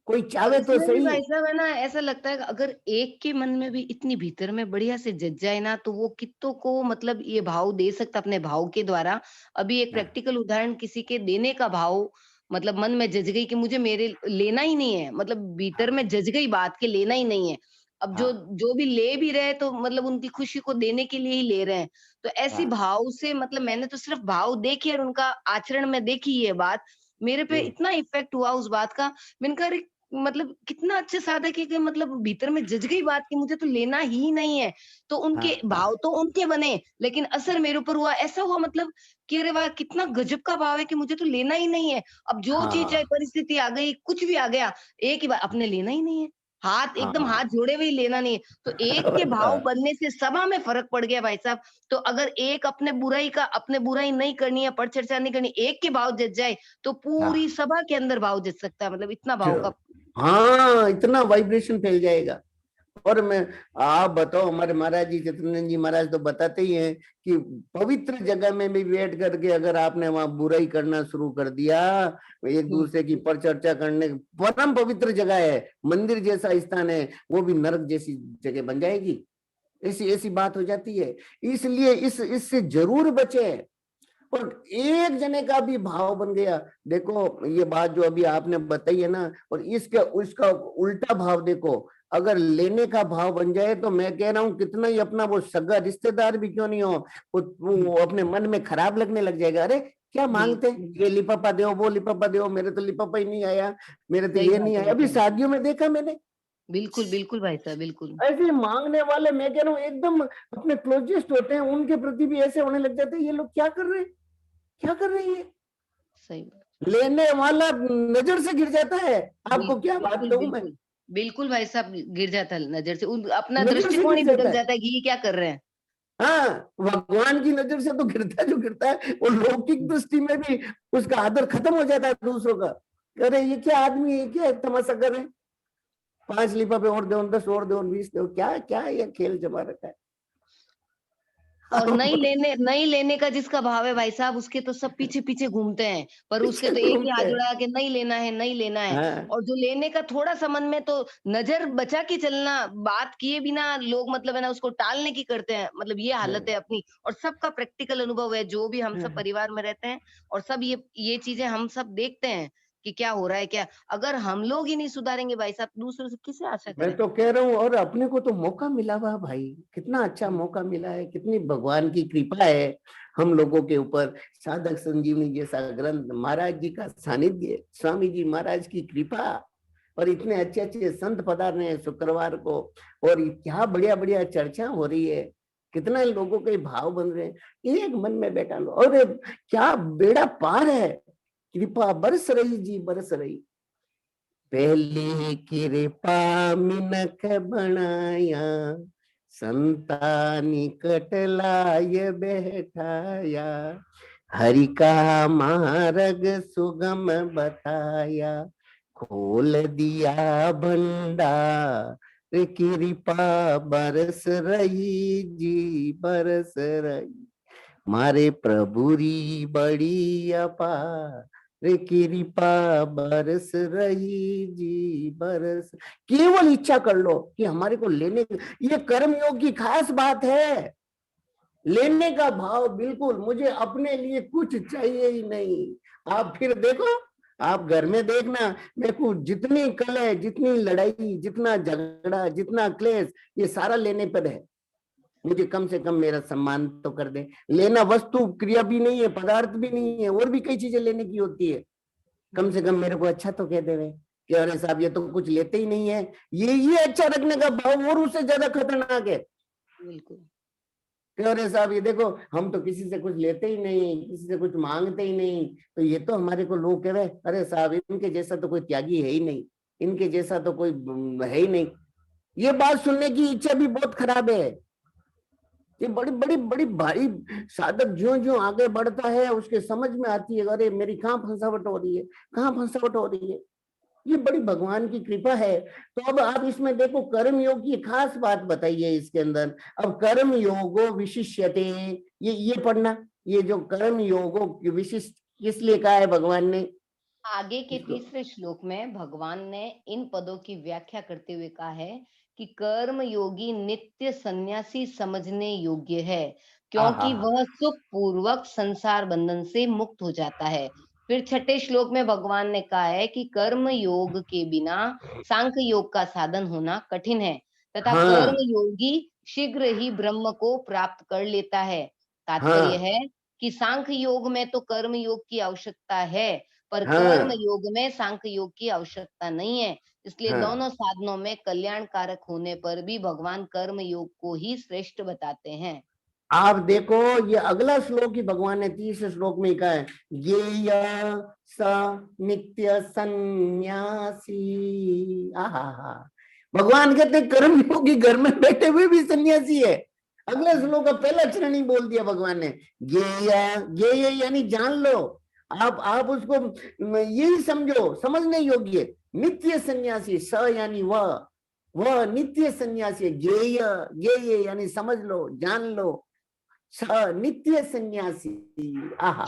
कोई और चावे तो इसमें भी सही। भाई साहब है ना, ऐसा लगता है कि अगर एक के मन में भी इतनी भीतर में बढ़िया से जज जाए ना, तो वो कित्तों को मतलब ये भाव दे सकता अपने भाव के द्वारा। अभी एक हाँ प्रैक्टिकल उदाहरण किसी के देने का भाव, मतलब मन में जज गई कि मुझे मेरे लेना ही नहीं है, मतलब भीतर हाँ में जज गई बात कि लेना ही नहीं है। अब जो हाँ जो भी ले भी रहे तो मतलब उनकी खुशी को देने के लिए ही ले रहे हैं। तो ऐसी हाँ। भाव से मतलब मैंने तो सिर्फ भाव देखे और उनका आचरण में देखी ये बात। मेरे पे हम्म, इतना इफेक्ट हुआ उस बात का, मैंने कहा अरे मतलब कितना अच्छा साधक है कि मतलब भीतर में जज गई बात कि मुझे तो लेना ही नहीं है। तो हाँ उनके हाँ भाव तो उनके बने, लेकिन असर मेरे ऊपर हुआ, ऐसा हुआ मतलब कि अरे वाह! कितना गजब का भाव है कि मुझे तो लेना ही नहीं है। अब जो चीज़ चाहे हाँ परिस्थिति आ गई, कुछ भी आ गया, एक ही बात अपने लेना ही नहीं है। हाँ। हाथ जोड़े हुए ही लेना नहीं है। तो एक के भाव बनने से सभा में फ़र्क पड़ गया भाई साहब। तो अगर एक अपने बुराई नहीं करनी है, पर-चर्चा नहीं करनी, एक के भाव जज जाए, तो पूरी हाँ सभा के अंदर भाव जच सकता है, मतलब इतना भाव का। हाँ, इतना वाइब्रेशन फैल जाएगा। और मैं, आप बताओ, हमारे महाराज जी चित्तरंजन जी महाराज तो बताते ही हैं कि पवित्र जगह में भी बैठ करके अगर आपने वहां बुराई करना शुरू कर दिया, एक हुँ। दूसरे की परिचर्चा करने, परम पवित्र जगह है, मंदिर जैसा स्थान है, वो भी नरक जैसी जगह बन जाएगी। ऐसी ऐसी बात हो जाती है। इसलिए इससे जरूर बचे। और एक जने का भी भाव बन गया, देखो ये बात जो अभी आपने बताई है ना, और इसका उसका उल्टा भाव देखो, अगर लेने का भाव बन जाए तो मैं कह रहा हूं कितना ही अपना वो सगा रिश्तेदार भी क्यों नहीं हो, हुँ। वो अपने मन में खराब लगने लग जाएगा। अरे क्या मांगते हैं, बिल्कुल, ये लिपापा दो, वो लिपापा दो, मेरे तो लिपापा ही नहीं आया, मेरे तो सही ये बात नहीं है आया। भाई अभी साहब। शादियों में देखा मैंने बिल्कुल, बिल्कुल भाई साहब, बिल्कुल। ऐसे मांगने वाले, मैं कह रहा हूँ एकदम अपने क्लोजेस्ट होते हैं उनके प्रति भी ऐसे होने लग जाते हैं, ये लोग क्या कर रहे हैं, क्या कर रही है। सही बात। लेने वाला नजर से गिर जाता है, आपको क्या बात बिल्कुल, कहूं मैं, बिल्कुल। बिल्कुल भाई साहब, गिर जाता है नज़र से, उन अपना नजर से दृष्टिकोण गिर ही जाता बदल है। जाता है कि ये क्या कर रहे हैं। हाँ, भगवान की नजर से तो गिरता है जो गिरता है, और लौकिक हुँ। दृष्टि में भी उसका आदर खत्म हो जाता है दूसरों का। अरे ये क्या आदमी है, क्या तमाशा कर रहे हैं, 5 लिफाफे और दो, 10 और दो, 20 दो, क्या क्या ये खेल जमा रखा है। और नहीं लेने का जिसका भाव है भाई साहब, उसके तो सब पीछे पीछे घूमते हैं, पर उसके पीछे तो एक ही हाथ घूमते हैं। जुड़ा है कि नहीं लेना है, नहीं लेना है। हाँ, और जो लेने का थोड़ा सा मन में, तो नजर बचा के चलना, बात किए बिना लोग मतलब है ना उसको टालने की करते हैं, मतलब ये हालत है हाँ, अपनी। और सबका प्रैक्टिकल अनुभव है, जो भी हम सब हाँ। परिवार में रहते हैं, और सब ये चीजें हम सब देखते हैं कि क्या हो रहा है, क्या अगर हम लोग ही नहीं सुधारेंगे भाई साहब, दूसरों से किसे आशा मैं करें। तो कह रहा हूँ, और अपने को तो मौका मिला हुआ भाई, कितना अच्छा हम्म, मौका मिला है, कितनी भगवान की कृपा है हम लोगों के ऊपर। साधक संजीवनी जैसा ग्रंथ, महाराज जी का सानिध्य, स्वामी जी महाराज की कृपा, और इतने अच्छे अच्छे संत पधार हैं शुक्रवार को, और क्या बढ़िया बढ़िया चर्चा हो रही है, कितना लोगों के भाव बन रहे हैं, एक मन में बैठा लो, और क्या बेड़ा पार है, कृपा बरस रही जी, बरस रही। पहली कृपा मिनख बनाया, संता निकट लाय बैठाया, हरि का मार्ग सुगम बताया, खोल दिया भंडार, कृपा बरस रही जी, बरस रही, मारे प्रभुरी बड़ी अपार, रे कृपा बरस रही जी, बरस। केवल इच्छा कर लो कि हमारे को लेने, ये कर्म योग की खास बात है। लेने का भाव बिल्कुल, मुझे अपने लिए कुछ चाहिए ही नहीं। आप फिर देखो, आप घर में देखना, मेरे को जितनी कलह, जितनी लड़ाई, जितना झगड़ा, जितना क्लेश, ये सारा लेने पर है। मुझे कम से कम मेरा सम्मान तो कर दे। लेना वस्तु क्रिया भी नहीं है, पदार्थ भी नहीं है, और भी कई चीजें लेने की होती है। कम से कम मेरे को अच्छा तो कह देवे कि अरे साहब ये तो कुछ लेते ही नहीं है। ये अच्छा रखने का भाव और उससे ज्यादा खतरनाक है बिल्कुल। कि अरे साहब ये देखो, हम तो किसी से कुछ लेते ही नहीं, किसी से कुछ मांगते ही नहीं, तो ये तो हमारे को लोग कह रहे, अरे साहब इनके जैसा तो कोई त्यागी है ही नहीं, इनके जैसा तो कोई है ही नहीं। ये बात सुनने की इच्छा भी बहुत खराब है। ये बड़ी बड़ी बड़ी भारी, साधक ज्यो ज्यो आगे बढ़ता है उसके समझ में आती है, अरे मेरी कहाँ फंसावट हो रही है, कहाँ फंसावट हो रही है। ये बड़ी भगवान की कृपा है। तो अब आप इसमें देखो, कर्म योग की खास बात बताइए इसके अंदर। अब कर्म योगो विशिष्यते, ये पढ़ना, ये जो कर्म योगो विशिष्ट किस लिए कहा है भगवान ने आगे के इसको। तीसरे श्लोक में भगवान ने इन पदों की व्याख्या करते हुए कहा है कि कर्म योगी नित्य सन्यासी समझने योग्य है, आहा, क्योंकि वह सुख पूर्वक संसार बंधन से मुक्त हो जाता है। फिर छठे श्लोक में भगवान ने कहा है कि कर्म योग के बिना सांख्य योग का साधन होना कठिन है, तथा कर्म हाँ, योगी शीघ्र ही ब्रह्म को प्राप्त कर लेता है। तात्पर्य हाँ, है कि सांख्य योग में तो कर्म योग की आवश्यकता है, पर कर्म हाँ, योग में सांख्य योग की आवश्यकता नहीं है। इसलिए हाँ। दोनों साधनों में कल्याणकारक होने पर भी भगवान कर्म योग को ही श्रेष्ठ बताते हैं। आप देखो, ये अगला श्लोक ही भगवान ने तीसरे श्लोक में कहा है, ये स नित्य सन्यासी। आहा, भगवान कहते हैं कर्म योगी घर में बैठे हुए भी सन्यासी है। अगले श्लोक का पहला चरण ही बोल दिया भगवान ने, ये यानी जान लो। आप उसको यही समझो, समझने योग्य, नित्य सन्यासी, स यानी वह नित्य सन्यासी है। ज्ञेय यानी समझ लो, जान लो, नित्य सन्यासी। आहा,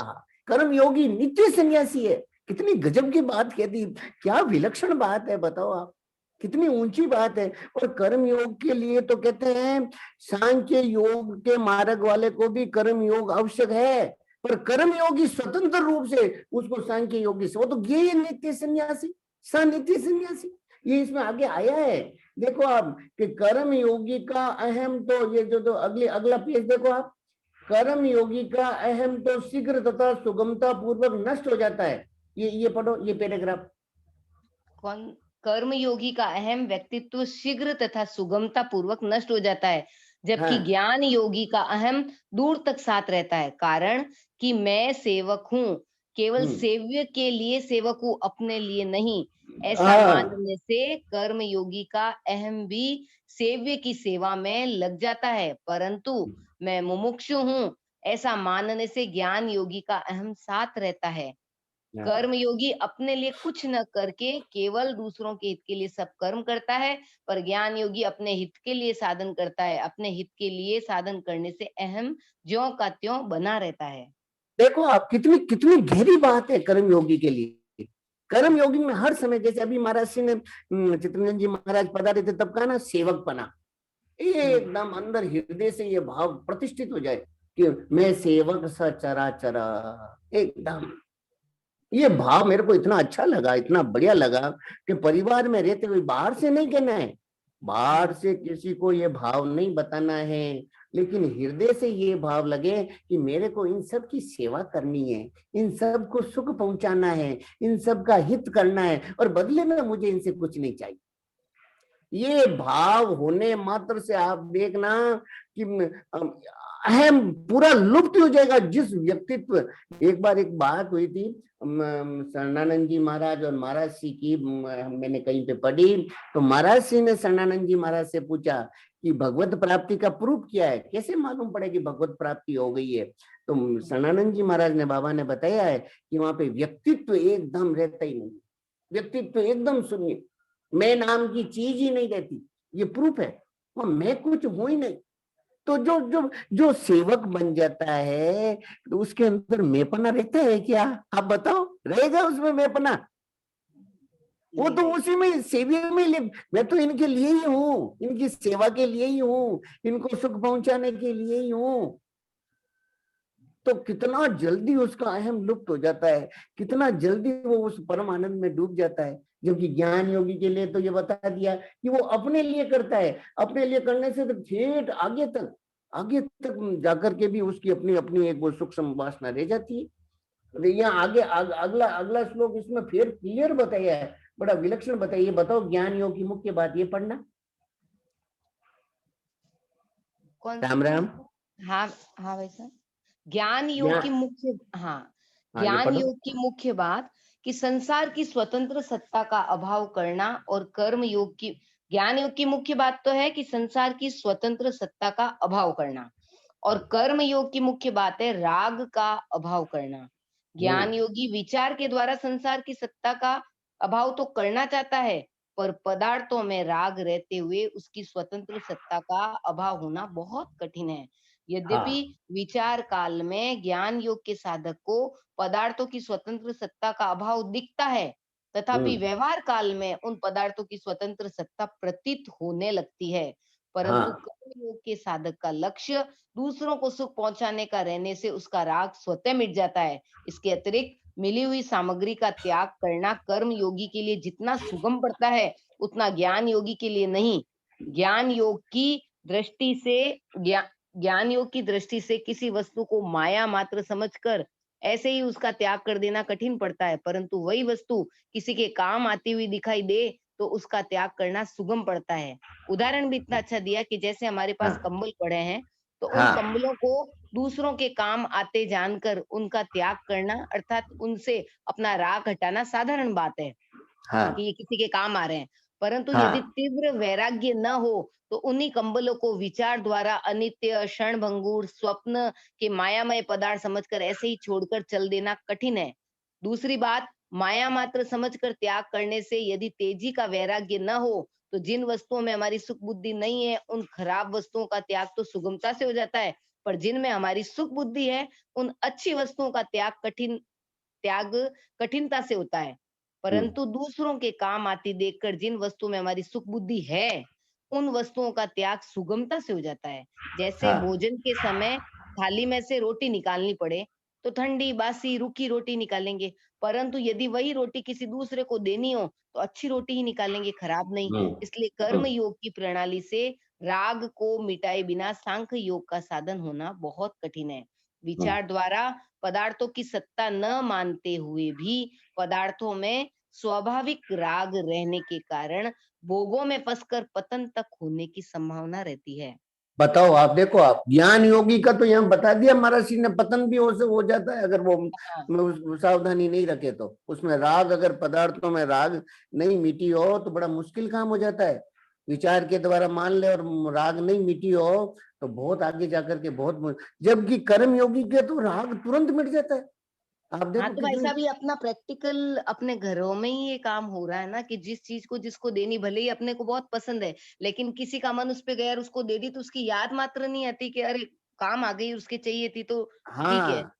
कर्म योगी नित्य सन्यासी है। कितनी गजब की बात कह दी, क्या विलक्षण बात है, बताओ आप, कितनी ऊंची बात है। और कर्म योग के लिए तो कहते हैं, सांख्य योग के मार्ग वाले को भी कर्म योग आवश्यक है, पर कर्म योगी स्वतंत्र रूप से उसको सांख्य योगी से, वो तो ये नित्य सन्यासी, स नित्य सन्यासी, ये इसमें आगे आया है। देखो आप कि कर्म योगी का अहम, तो ये जो अगला पेज देखो आप, कर्म योगी का अहम तो शीघ्र तथा सुगमता पूर्वक नष्ट हो जाता है। ये पढ़ो, ये पैराग्राफ। कौन? कर्म योगी का अहम व्यक्तित्व शीघ्र तथा सुगमता पूर्वक नष्ट हो जाता है, जबकि हाँ, ज्ञान योगी का अहम दूर तक साथ रहता है। कारण कि मैं सेवक हूँ, केवल हम्म, सेव्य के लिए सेवक हूँ, अपने लिए नहीं। ऐसा हाँ, मानने से कर्म योगी का अहम भी सेव्य की सेवा में लग जाता है, परंतु मैं मुमुक्षु हूँ, ऐसा मानने से ज्ञान योगी का अहम साथ रहता है। हाँ। कर्म योगी अपने लिए कुछ न करके केवल दूसरों के हित के लिए सब कर्म करता है, पर ज्ञान योगी अपने हित के लिए साधन करता है। अपने हित के लिए साधन करने से अहम ज्यों का त्यों बना रहता है। देखो आप, कितनी कितनी गहरी बात है कर्म योगी के लिए। कर्म योगी में हर समय, जैसे अभी महाराज जी ने चित्तरंजन जी महाराज पधारे थे तब कहा ना, सेवक बना, ये हुँ, एकदम अंदर हृदय से ये भाव प्रतिष्ठित हो जाए कि मैं सेवक सा चरा चरा, एकदम ये भाव मेरे को इतना अच्छा लगा, इतना बढ़िया लगा कि परिवार में रहते हुए बाहर से नहीं कहना है, बाहर हुँ, से किसी को ये भाव नहीं बताना है, लेकिन हृदय से ये भाव लगे कि मेरे को इन सब की सेवा करनी है, इन सब को सुख पहुंचाना है, इन सब का हित करना है, और बदले में मुझे इनसे कुछ नहीं चाहिए। ये भाव होने मात्र से आप देखना कि अहम पूरा लुप्त हो जाएगा। जिस व्यक्तित्व, एक बार एक बात हुई थी शरणानंद जी महाराज और महाराज जी की, मैंने कहीं पे पढ़ी, तो महाराज जी ने शरणानंद जी महाराज से पूछा कि भगवत प्राप्ति का प्रूफ क्या है, कैसे मालूम पड़े कि भगवत प्राप्ति हो गई है। तो शरणानंद जी महाराज ने, बाबा ने बताया है कि वहां पे व्यक्तित्व एकदम रहता ही नहीं, व्यक्तित्व एकदम शून्य, मैं नाम की चीज ही नहीं रहती, ये प्रूफ है, वो मैं कुछ हूं ही नहीं। तो जो जो जो सेवक बन जाता है, तो उसके अंदर मैंपना रहता है क्या? आप बताओ, रहेगा उसमें मैंपना? वो नहीं तो रहेगा। उसी में सेवा में मैं तो इनके लिए ही हूँ, इनकी सेवा के लिए ही हूँ, इनको सुख पहुंचाने के लिए ही हूँ। तो कितना जल्दी उसका अहम लुप्त हो जाता है, कितना जल्दी वो उस परम आनंद में डूब जाता है। जबकि ज्ञान योगी के लिए तो ये बता दिया कि वो अपने लिए करता है, अपने लिए करने से तो ठेठ आगे तक जाकर के भी उसकी अपनी अपनी एक वो सूक्ष्म वासना रह जाती है। तो यहाँ आगे अगला अगला श्लोक इसमें फिर क्लियर बताया है, बड़ा विलक्षण बताइए। बताओ ज्ञान योग की मुख्य बात ये पढ़ना। कौन-सी राम वाली? राम। हाँ, हाँ भाई साहब। ज्ञान योग की ज्ञान, मुख्य हाँ, हाँ ये ज्ञान पढ़ो। योग की मुख्य बात कि संसार की स्वतंत्र सत्ता का अभाव करना और कर्म योग की ज्ञान योग की मुख्य बात तो है कि संसार की स्वतंत्र सत्ता का अभाव करना और कर्म योग की मुख्य बात है राग का अभाव करना। हम्म। ज्ञान योगी विचार के द्वारा संसार की सत्ता का अभाव तो करना चाहता है, पर पदार्थों में राग रहते हुए उसकी स्वतंत्र सत्ता का अभाव होना बहुत कठिन है। यद्यपि हाँ। विचार काल में ज्ञान योग के साधक को पदार्थों की स्वतंत्र सत्ता का अभाव दिखता है, तथापि हम्म। व्यवहार काल में उन पदार्थों की स्वतंत्र सत्ता प्रतीत होने लगती है। परंतु हाँ। कर्म योग के साधक का लक्ष्य दूसरों को सुख पहुंचाने का रहने से उसका राग स्वतः मिट जाता है। इसके अतिरिक्त मिली हुई सामग्री का त्याग करना कर्म योगी के लिए जितना सुगम पड़ता है, उतना ज्ञान योगी के लिए नहीं। ज्ञान योग की दृष्टि से ज्ञा ज्ञान योग की दृष्टि से किसी वस्तु को माया मात्र समझकर ऐसे ही उसका त्याग कर देना कठिन पड़ता है, परंतु वही वस्तु किसी के काम आती हुई दिखाई दे, तो उसका त्याग करना सुगम पड़ता है। उदाहरण भी इतना अच्छा दिया कि जैसे हमारे पास हाँ। कंबल पड़े हैं, तो उन हाँ। कंबलों को दूसरों के काम आते जानकर उनका त्याग करना अर्थात उनसे अपना राग हटाना साधारण बात है। कि हाँ। ये किसी के काम आ रहे हैं। परंतु यदि हाँ। तीव्र वैराग्य न हो, तो उन्हीं कंबलों को विचार द्वारा अनित्य, क्षणभंगुर, स्वप्न के मायामय पदार्थ समझकर ऐसे ही छोड़कर चल देना कठिन है। दूसरी बात, माया मात्र समझकर त्याग करने से यदि तेजी का वैराग्य न हो, तो जिन वस्तुओं में हमारी सुख बुद्धि नहीं है, उन खराब वस्तुओं का त्याग तो सुगमता से हो जाता है, पर जिनमें हमारी सुख बुद्धि है, उन अच्छी वस्तुओं का त्याग कठिनता से होता है। हम्म। परंतु दूसरों के काम आती देखकर जिन वस्तु में हमारी सुख बुद्धि है, उन वस्तुओं का त्याग सुगमता से हो जाता है। जैसे हाँ। भोजन के समय थाली में से रोटी निकालनी पड़े, तो ठंडी, बासी, रूखी रोटी निकालेंगे। परंतु यदि वही रोटी किसी दूसरे को देनी हो, तो अच्छी रोटी ही निकालेंगे, खराब नहीं। हम्म। इसलिए कर्म हम्म। योग की प्रणाली से राग को मिटाए बिना सांख्य योग का साधन होना बहुत कठिन है। हम्म। विचार द्वारा पदार्थों की सत्ता न मानते हुए भी पदार्थों में स्वाभाविक राग रहने के कारण भोगों में फंसकर पतन तक होने की संभावना रहती है। बताओ आप, देखो आप, ज्ञान योगी का तो यहाँ बता दिया महाराज जी ने, पतन भी हो जाता है अगर वो हाँ, सावधानी नहीं रखे तो। उसमें राग, अगर पदार्थों में राग नहीं मिटी हो तो बड़ा मुश्किल काम हो जाता है। विचार के द्वारा मान ले और राग नहीं मिटी हो तो बहुत आगे जाकर के बहुत जबकि कर्म योगी के तो राग तुरंत मिट जाता है। आप हाँ, देखो तो भाई कितनी। साहब ये अपना प्रैक्टिकल अपने घरों में ही ये काम हो रहा है ना, कि जिस चीज को जिसको देनी भले ही अपने को बहुत पसंद है, लेकिन किसी का मन उस पे गया और उसको दे दी तो उसकी याद मात्र नहीं आती कि अरे काम आ गई, उसके चाहिए थी तो ठीक है। हाँ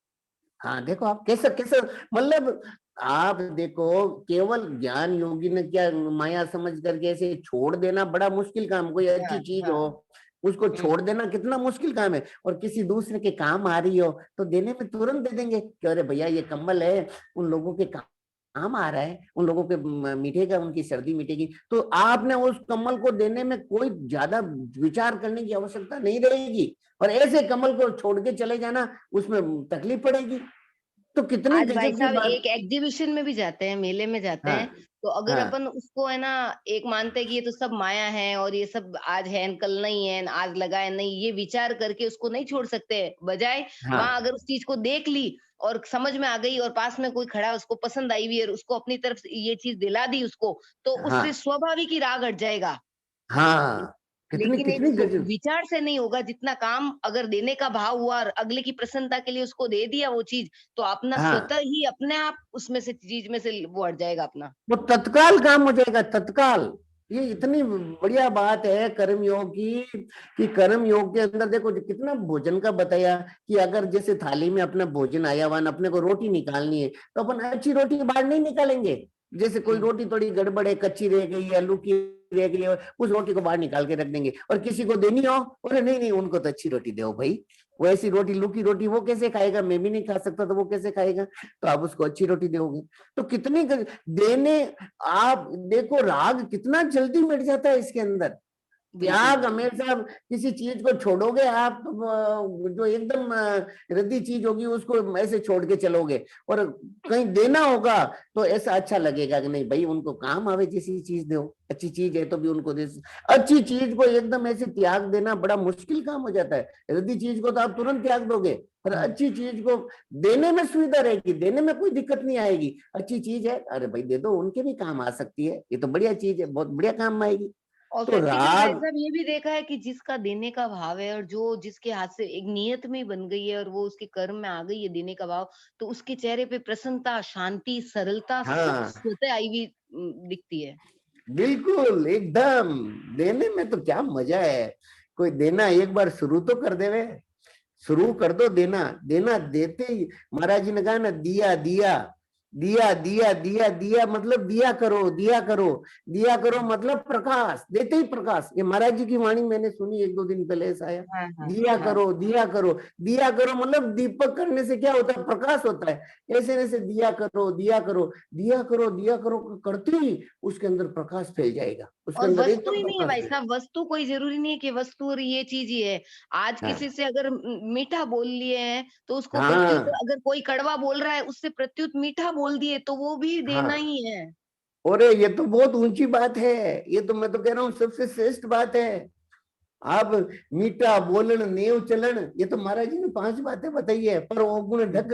हाँ, देखो आप कैसे कैसे, मतलब आप देखो, केवल ज्ञान योगी ने क्या माया समझ करके ऐसे छोड़ देना बड़ा मुश्किल काम, कोई हाँ, अच्छी चीज हाँ। हो उसको हुँ। छोड़ देना कितना मुश्किल काम है। और किसी दूसरे के काम आ रही हो तो देने में तुरंत दे देंगे कि अरे भैया ये कम्बल है, उन लोगों के काम आ रहा है, उन लोगों के मिटेगा, उनकी सर्दी मिटेगी। तो आपने उस कम्बल को देने में कोई ज्यादा विचार करने की आवश्यकता नहीं रहेगी, और ऐसे कमल को छोड़ के चले जाना, उसमें तकलीफ पड़ेगी। तो कितनी आज भाई गजब की साहब बात। एक एग्जीबिशन में भी जाते हैं, मेले में जाते हाँ हैं, तो अगर हाँ अपन उसको है ना एक मानते हैं कि ये तो सब माया है और ये सब आज है कल नहीं है, आज लगा है नहीं, ये विचार करके उसको नहीं छोड़ सकते। बजाय हाँ वहां अगर उस चीज को देख ली और समझ में आ गई और पास में कोई खड़ा है उसको पसंद आई हुई है और उसको अपनी तरफ से ये चीज दिला दी उसको, तो उससे हाँ स्वाभाविक ही राग हट जाएगा। हाँ, कितनी लेकिन एक कितनी गजब। विचार से नहीं होगा, जितना काम अगर देने का भाव हुआ और अगले की प्रसन्नता के लिए उसको दे दिया वो चीज, तो अपना हाँ, स्वतः ही अपने आप उसमें से चीज में से वो हट जाएगा अपना। वो तत्काल काम हो जाएगा, तत्काल। ये इतनी बढ़िया बात है कर्म योग की, कि कर्म योग के अंदर देखो जो कितना भोजन का बताया, कि अगर जैसे थाली में अपना भोजन आया हुआ, अपने को रोटी निकालनी है, तो अपन अच्छी रोटी बाहर नहीं निकालेंगे। जैसे कोई हुँ। रोटी थोड़ी गड़बड़ है, कच्ची रह गई है, लूकी रह गई है, उस रोटी को बाहर निकाल के रख देंगे। और किसी को देनी हो, अरे नहीं नहीं, उनको तो अच्छी रोटी दो भाई, वो ऐसी रोटी लूकी रोटी वो कैसे खाएगा, मैं भी नहीं खा सकता तो वो कैसे खाएगा, तो आप उसको अच्छी रोटी दोगे। तो कितनी देने, आप देखो राग कितना जल्दी मिट जाता है इसके अंदर। बिल्कुल, त्याग बिल्कुल। हमेशा, किसी चीज को छोड़ोगे आप, जो एकदम रद्दी चीज होगी उसको ऐसे छोड़ के चलोगे, और कहीं देना होगा तो ऐसा अच्छा लगेगा कि नहीं भाई उनको काम आवे जैसी चीज दो, अच्छी चीज है तो भी उनको दे। अच्छी चीज को एकदम ऐसे त्याग देना बड़ा मुश्किल काम हो जाता है। रद्दी चीज को तो आप तुरंत त्याग दोगे, पर हुँ। अच्छी चीज को देने में सुविधा रहेगी, देने में कोई दिक्कत नहीं आएगी। अच्छी चीज है, अरे भाई दे दो, उनके भी काम आ सकती है, ये तो बढ़िया चीज है, बहुत बढ़िया काम आएगी। और तो प्रैक्टिकली भाई राग, साहब ये भी देखा है कि जिसका देने का भाव है और जो जिसके हाथ से एक नियत में ही बन गई है और वो उसके कर्म में आ गई है देने का भाव, तो उसके चेहरे पे प्रसन्नता, शांति, सरलता सब हाँ स्वतः आई हुई दिखती है। बिल्कुल एकदम, देने में तो क्या मजा है। कोई देना एक बार शुरू तो कर देवे, शुरू कर दो देना, देना देते ही। महाराज जी ने कहा ना, दिया दिया दिया दिया दिया दिया, मतलब दिया करो दिया करो, दिया करो मतलब प्रकाश, देते ही प्रकाश। ये महाराज जी की वाणी मैंने सुनी एक दो दिन पहले, ऐसा आया, हाँ, हाँ, दिया हाँ। करो दिया करो दिया करो, मतलब दीपक करने से क्या होता है, प्रकाश होता है। ऐसे ऐसे दिया करो दिया करो दिया करो दिया करो करते ही उसके अंदर प्रकाश फैल जाएगा, उसके और अंदर वस्तु एकदम ही नहीं है प्रकाश भाई फैल। साहब, वस्तु कोई ज़रूरी नहीं है कि वस्तु और ये चीज़ ही है। आज हाँ किसी से अगर मीठा बोल लिए हैं, तो उसको प्रत्युत हाँ अगर कोई कड़वा बोल रहा है, उससे प्रत्युत मीठा बोल दिए, तो वो भी देना हाँ, ही है। अरे ये तो बहुत ऊंची बात है, ये तो मैं तो कह रहा हूँ सबसे श्रेष्ठ बात है। आप मीठा बोलन नेव चलन, ये तो महाराज जी ने 5 बातें बताई है, पर वो गुण हुँ, ढक,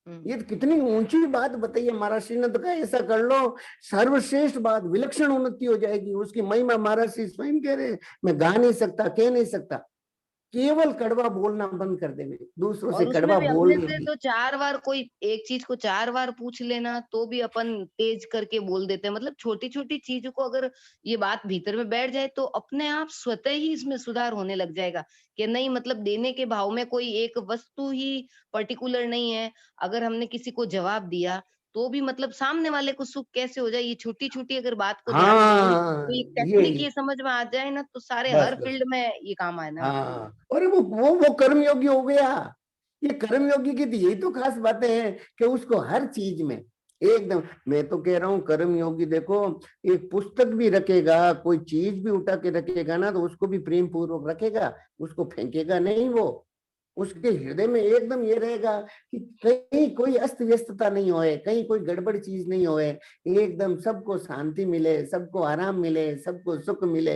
हुँ। ये तो कितनी ऊंची बात बताई है। महाराज श्री ने तो कहा ऐसा कर लो, सर्वश्रेष्ठ बात, विलक्षण उन्नति हो जाएगी, उसकी महिमा महाराज श्री स्वयं कह रहे हैं, मैं गा नहीं सकता, कह नहीं सकता। केवल कड़वा बोलना बंद कर देंगे, दूसरों से और उसमें कड़वा भी अपने बोल से भी। तो 4 बार कोई एक चीज़ को 4 बार पूछ लेना, तो भी अपन तेज़ करके बोल देते हैं। मतलब छोटी-छोटी चीज़ों को अगर ये बात भीतर में बैठ जाए, तो अपने आप स्वतः ही इसमें सुधार होने लग जाएगा, कि नहीं मतलब देने के भाव में कोई एक वस्तु ही पर्टिकुलर नहीं है। अगर हमने किसी को जवाब दिया, तो भी मतलब सामने वाले को सुख कैसे हो जाए, ये छोटी-छोटी अगर बात को ध्यान से दें, तो हाँ ये ये टेक्निक ये समझ में आ जाए ना, तो सारे बस हर बस, फील्ड में ये काम आए ना। हाँ, अरे वो कर्म योगी हो गया। ये कर्म योगी की तो यही तो खास बातें हैं, कि उसको हर चीज में एकदम, मैं तो कह रहा हूँ कर्म योगी देखो, एक पुस्तक भी रखेगा, कोई चीज भी उठा के रखेगा ना, तो उसको भी प्रेम पूर्वक रखेगा, उसको फेंकेगा नहीं वो। उसके हृदय में एकदम ये रहेगा कि कहीं कोई अस्त व्यस्तता नहीं होए, कहीं कोई गड़बड़ चीज नहीं होए, एकदम सबको शांति मिले, सबको आराम मिले, सबको सुख मिले।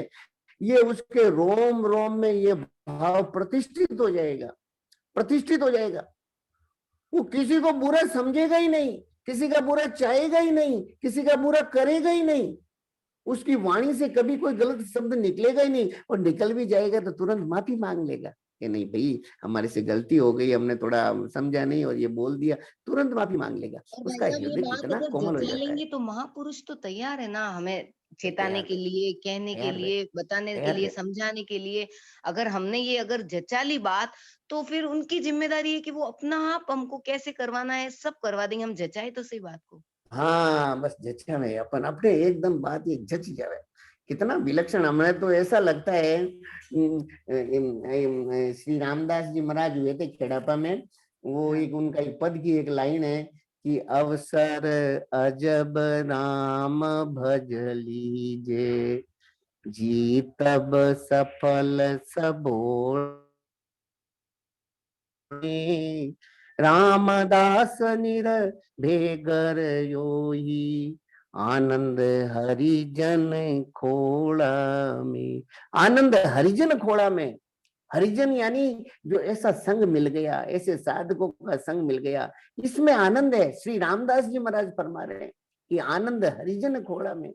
ये उसके रोम रोम में ये भाव प्रतिष्ठित हो जाएगा, प्रतिष्ठित हो जाएगा। वो किसी को बुरा समझेगा ही नहीं, किसी का बुरा चाहेगा ही नहीं, किसी का बुरा करेगा ही नहीं। उसकी वाणी से कभी कोई गलत शब्द निकलेगा ही नहीं, और निकल भी जाएगा तो तुरंत माफी मांग लेगा, कि नहीं भाई हमारे से गलती हो गई, हमने थोड़ा समझा नहीं और ये बोल दिया, तुरंत माफी मांग लेगा। और भाई उसका साहब ये हृदय बात कितना अगर कोमल हो जचा जाता है। लेंगे तो महापुरुष तो तैयार है ना हमें चेताने तैयार के थे, लिए, कहने के तैयार थे, लिए, बताने के तैयार लिए, थे। समझाने के लिए। अगर हमने ये अगर जचा ली बात, तो फिर उनकी जिम्मेदारी है कि वो अपना आप हमको कैसे करवाना है सब करवा देंगे। हम जचाए तो सही बात को। हाँ बस जचा में अपन अपने एकदम बात ये जच जावे, कितना विलक्षण। हमें तो ऐसा लगता है श्री रामदास जी महाराज हुए थे खेड़ापा में, वो हाँ। एक उनका एक पद की एक लाइन है कि अवसर अजब राम भज लीजे, जीतब सफल सबोर, रामदास निर भेगर योही, आनंद हरिजन खोड़ा में। आनंद हरिजन खोड़ा में, हरिजन यानी जो ऐसा संग मिल गया, ऐसे साधकों का संग मिल गया, इसमें आनंद है। श्री रामदास जी महाराज फरमा रहे हैं कि आनंद हरिजन खोड़ा में,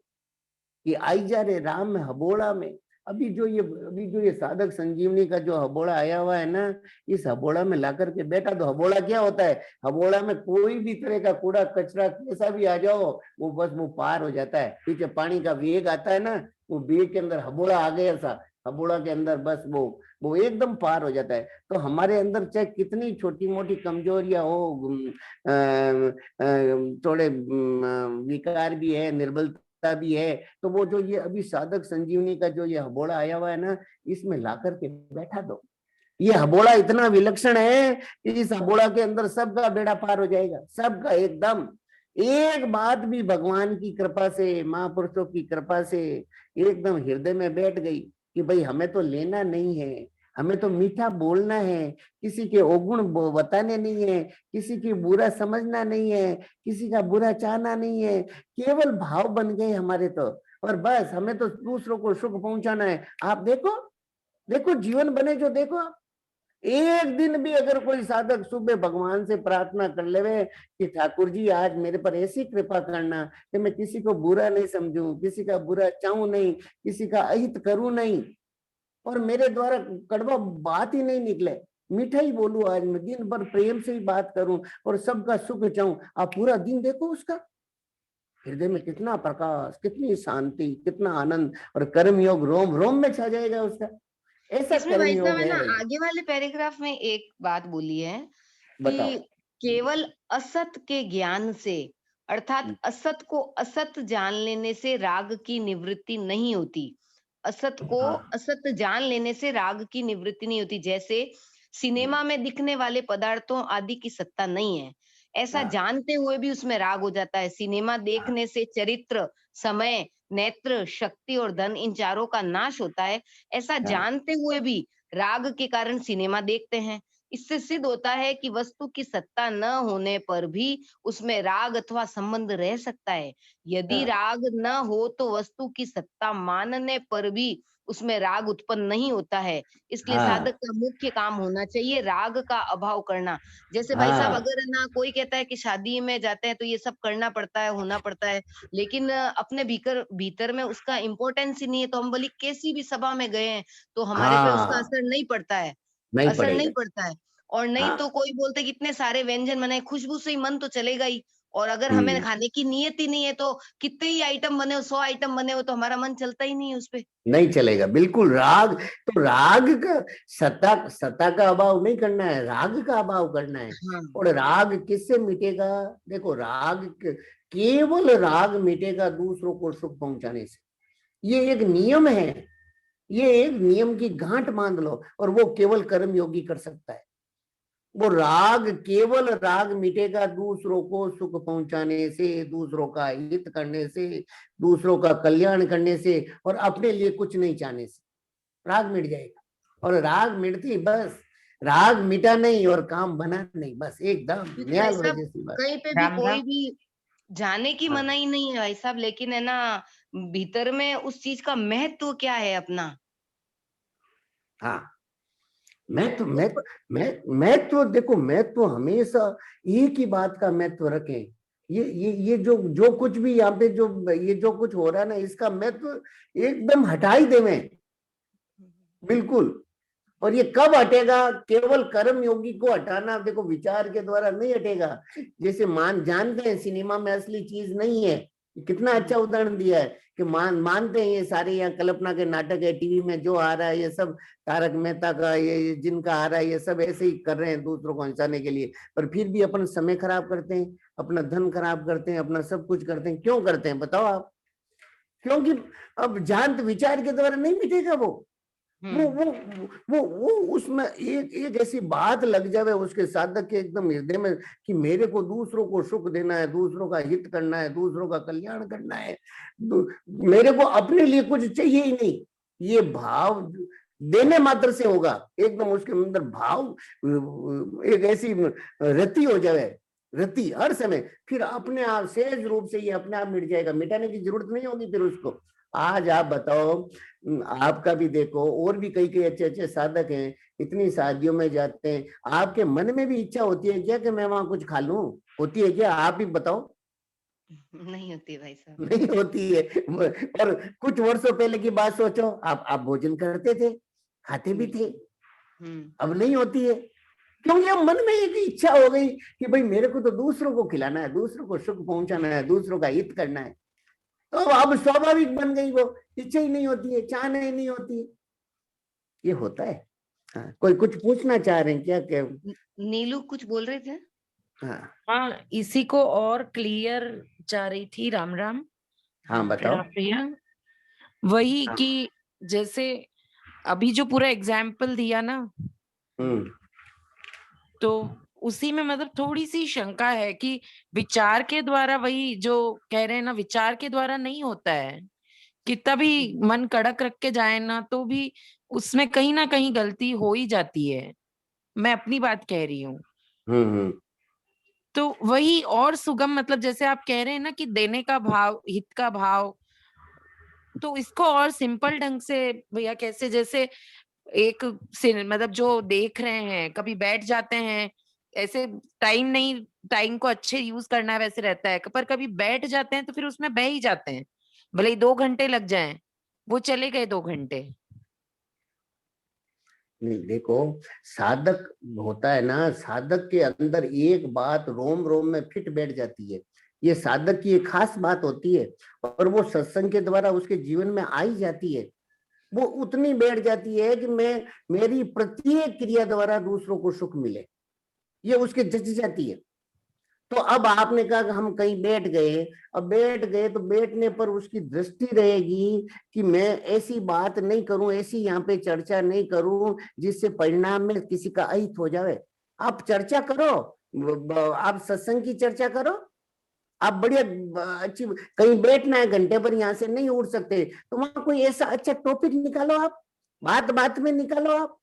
कि आई जा रे राम हबोड़ा में। अभी जो ये साधक संजीवनी का जो हबोड़ा आया हुआ है ना, इस हबोड़ा में ला करके बैठा। तो हबोड़ा क्या होता है? हबोड़ा में कोई भी तरह का कूड़ा कचरा कैसा भी आ जाओ, वो बस वो पार हो जाता है। पीछे पानी का वेग आता है ना, वो वेग के अंदर हबोड़ा आ गया सा, हबोड़ा के अंदर बस वो एकदम पार हो जाता है। तो हमारे अंदर चाहे कितनी छोटी मोटी कमजोरियां हो, थोड़े विकार भी है, निर्बलता भी है, तो वो जो ये अभी साधक संजीवनी का जो ये हबोड़ा आया हुआ है ना, इसमें ला करके बैठा दो। ये हबोड़ा इतना विलक्षण है कि इस हबोड़ा के अंदर सबका बेड़ा पार हो जाएगा, सबका एकदम। एक बात भी भगवान की कृपा से, महापुरुषों की कृपा से एकदम हृदय में बैठ गई कि भाई हमें तो लेना नहीं है, हमें तो मीठा बोलना है, किसी के अवगुण बताने नहीं है, किसी की बुरा समझना नहीं है, किसी का बुरा चाहना नहीं है, केवल भाव बन गए हमारे तो। और बस हमें तो दूसरों को सुख पहुंचाना है। आप देखो, देखो जीवन बने जो देखो, एक दिन भी अगर कोई साधक सुबह भगवान से प्रार्थना कर लेवे कि ठाकुर जी आज मेरे पर ऐसी कृपा करना कि मैं किसी को बुरा नहीं समझूं, किसी का बुरा चाहूं नहीं, किसी का अहित करूं नहीं, और मेरे द्वारा कड़वा बात ही नहीं निकले, मीठा ही बोलूं, आज मैं दिन भर प्रेम से ही बात करूं और सबका सुख चाहूं, आप पूरा दिन देखो उसका हृदय में कितना प्रकाश, कितनी शांति, कितना आनंद, और कर्म योग रोम रोम में छा जाएगा उसका। ऐसा इसमें कर्म भाई साहब योग है है ना भाई। आगे वाले पैराग्राफ में एक बात बोली है बताओ। कि केवल असत के ज्ञान से, अर्थात असत को असत जान लेने से राग की निवृत्ति नहीं होती। असत को हाँ असत जान लेने से राग की निवृत्ति नहीं होती। जैसे सिनेमा में दिखने वाले पदार्थों आदि की सत्ता नहीं है, ऐसा हाँ जानते हुए भी उसमें राग हो जाता है। सिनेमा हाँ देखने से चरित्र, समय, नेत्र, शक्ति और धन इन चारों का नाश होता है। ऐसा हाँ जानते हुए भी राग के कारण सिनेमा देखते हैं। इससे सिद्ध होता है कि वस्तु की सत्ता न होने पर भी उसमें राग अथवा संबंध रह सकता है। यदि हाँ राग न हो तो वस्तु की सत्ता मानने पर भी उसमें राग उत्पन्न नहीं होता है। इसलिए हाँ साधक का मुख्य काम होना चाहिए राग का अभाव करना। जैसे भाई साहब हाँ अगर ना कोई कहता है कि शादी में जाते हैं तो ये सब करना पड़ता है, होना पड़ता है, लेकिन अपने भीतर भीतर में उसका इम्पोर्टेंस ही नहीं है, तो हम भले कैसी भी सभा में गए हैं तो हमारे पे उसका हाँ, असर नहीं पड़ता है। नहीं असर नहीं पड़ेगा। पड़ता है। और नहीं हाँ तो कोई बोलते कि इतने सारे व्यंजन बनाए, खुशबू से ही मन तो चलेगा ही। और अगर हमें हम्म, खाने की नियत ही नहीं है तो कितने ही आइटम बने हो, 100 आइटम बने हो, तो हमारा मन चलता ही नहीं है उसपे। नहीं चलेगा बिल्कुल। राग तो राग का सत्ता, सत्ता का अभाव नहीं करना है, राग का अभाव करना है। हाँ। और राग किससे मिटेगा? देखो केवल राग मिटेगा दूसरों को सुख पहुंचाने से। ये एक नियम है, ये एक नियम की गांठ बांध लो, और वो केवल कर्म योगी कर सकता है। वो राग, केवल राग मिटेगा दूसरों को सुख पहुंचाने से, दूसरों का हित करने से, दूसरों का कल्याण करने से, और अपने लिए कुछ नहीं चाहने से राग मिट जाएगा। और राग मिटती बस, राग मिटा नहीं और काम बना नहीं, बस एकदम क्योंकि भाई न्याल साहब जैसी बात। कहीं पे भी राम राम। कोई भी जाने की हाँ मनाही नहीं है भाई साहब, लेकिन है ना भीतर में उस चीज का महत्व क्या है अपना। हाँ। मैं तो उस मैं मैं तो देखो, मैं तो हमेशा एक ही बात का महत्व रखें। ये जो कुछ भी यहाँ पे जो ये जो कुछ हो रहा है ना, इसका महत्व एकदम हटा ही देवे, बिल्कुल। और ये कब हटेगा? केवल कर्म योगी को हटाना देखो विचार के द्वारा नहीं हटेगा। जैसे जानते हैं सिनेमा में असली चीज नहीं है, कितना अच्छा उदाहरण दिया है कि मानते हैं ये सारे यहाँ कल्पना के नाटक है, टीवी में जो आ रहा है ये सब तारक मेहता का, ये जिनका आ रहा है ये सब ऐसे ही कर रहे हैं दूसरों को हंसाने के लिए, पर फिर भी अपन समय खराब करते हैं, अपना धन खराब करते हैं, अपना सब कुछ करते हैं। क्यों करते हैं बताओ आप? क्योंकि अब जानत विचार के द्वारा नहीं मिटेगा वो उसमें एक ऐसी बात लग जावे उसके साधक के एकदम हृदय में कि मेरे को दूसरों को सुख देना है, दूसरों का हित करना है, दूसरों का कल्याण करना है, मेरे को अपने लिए कुछ चाहिए ही नहीं। ये भाव देने मात्र से होगा, एकदम उसके अंदर भाव एक ऐसी रति हो जाए, रति हर समय, फिर अपने आप सहज रूप से ये अपने आप मिट जाएगा, मिटाने की जरूरत नहीं होगी फिर उसको। आज आप बताओ, आपका भी देखो और भी कई कई अच्छे अच्छे साधक हैं, इतनी शादियों में जाते हैं, आपके मन में भी इच्छा होती है क्या कि मैं वहां कुछ खा लूं? होती है क्या? आप ही बताओ। नहीं होती भाई साहब। नहीं होती है। और कुछ वर्षों पहले की बात सोचो, आप भोजन करते थे, खाते भी थे, अब नहीं होती है। क्योंकि अब मन में एक इच्छा हो गई कि भाई मेरे को तो दूसरों को खिलाना है, दूसरों को सुख पहुंचाना है, दूसरों का हित करना है, तो अब स्वाभाविक बन गई, वो इच्छा ही नहीं होती है, चाहना ही नहीं होती है। ये होता है। हाँ, कोई कुछ पूछना चाह रहे हैं क्या? नीलू कुछ बोल रहे थे? हाँ हाँ, इसी को और क्लियर चाह रही थी। राम राम। हाँ बताओ। प्रिया, वही हाँ। कि जैसे अभी जो पूरा एग्जाम्पल दिया ना, तो उसी में मतलब थोड़ी सी शंका है कि विचार के द्वारा, वही जो कह रहे हैं ना, विचार के द्वारा नहीं होता है। कितना भी मन कड़क रख के जाए ना, तो भी उसमें कहीं ना कहीं गलती हो ही जाती है। मैं अपनी बात कह रही हूँ। तो वही और सुगम, मतलब जैसे आप कह रहे हैं ना कि देने का भाव, हित का भाव, तो इसको और सिंपल ढंग से भैया कैसे, जैसे एक मतलब जो देख रहे हैं, कभी बैठ जाते हैं ऐसे, टाइम नहीं, टाइम को अच्छे यूज करना है वैसे रहता है, पर कभी बैठ जाते हैं तो फिर उसमें बह ही जाते हैं, भले ही 2 घंटे लग जाएं, वो चले गए 2 घंटे। नहीं देखो, साधक होता है ना, साधक के अंदर एक बात रोम रोम में फिट बैठ जाती है, ये साधक की एक खास बात होती है, और वो सत्संग के द्वारा उसके जीवन में आई जाती है। वो उतनी बैठ जाती है कि मेरी प्रत्येक क्रिया द्वारा दूसरों को सुख मिले, ये उसके जच जाती है। तो अब आपने कहा कि हम कहीं बैठ गए, अब बैठ गए तो बैठने पर उसकी दृष्टि रहेगी कि मैं ऐसी बात नहीं करूं, ऐसी यहाँ पे चर्चा नहीं करूं जिससे परिणाम में किसी का अहित हो जाए। आप चर्चा करो, आप सत्संग की चर्चा करो, आप बढ़िया अच्छी, कहीं बैठना है घंटे पर, यहाँ से नहीं उठ सकते तो वहां कोई ऐसा अच्छा टॉपिक निकालो, आप बात बात में निकालो आप,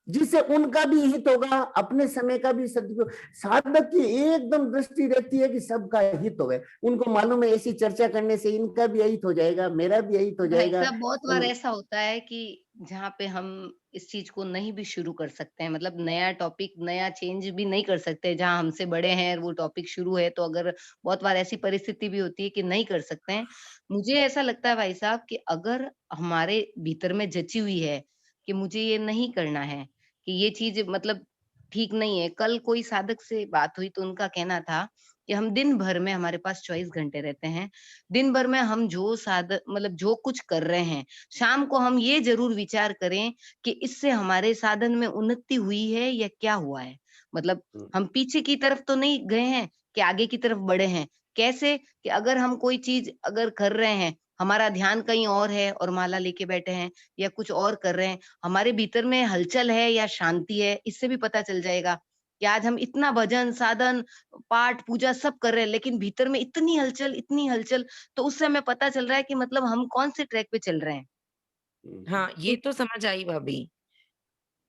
जिससे उनका भी हित होगा, अपने समय का भी सदुपयोग। साधक की एकदम दृष्टि रहती है कि सबका हित होगा, उनको मालूम है ऐसी चर्चा करने से इनका भी हित हो जाएगा, मेरा भी हित हो भाई जाएगा। साहब, बहुत बार ऐसा होता है कि जहाँ पे हम इस चीज को नहीं भी शुरू कर सकते हैं, मतलब नया टॉपिक, नया चेंज भी नहीं कर सकते, जहाँ हमसे बड़े हैं वो टॉपिक शुरू है, तो अगर बहुत बार ऐसी परिस्थिति भी होती है कि नहीं कर सकते हैं। मुझे ऐसा लगता है भाई साहब कि अगर हमारे भीतर में जची हुई है कि मुझे ये नहीं करना है, कि ये चीज मतलब ठीक नहीं है। कल कोई साधक से बात हुई तो उनका कहना था कि हम दिन भर में, हमारे पास 24 घंटे रहते हैं, दिन भर में हम जो मतलब जो कुछ कर रहे हैं, शाम को हम ये जरूर विचार करें कि इससे हमारे साधन में उन्नति हुई है या क्या हुआ है। मतलब हम पीछे की तरफ तो नहीं गए हैं कि आगे की तरफ बढ़े हैं। कैसे? कि अगर हम कोई चीज अगर कर रहे हैं, हमारा ध्यान कहीं और है और माला लेके बैठे हैं या कुछ और कर रहे हैं, हमारे भीतर में हलचल है या शांति है, इससे भी पता चल जाएगा कि आज हम इतना भजन, साधन, पाठ, पूजा सब कर रहे हैं, लेकिन भीतर में इतनी हलचल, तो उससे हमें पता चल रहा है कि मतलब हम कौन से ट्रैक पे चल रहे हैं। हाँ, ये तो समझ आई भाभी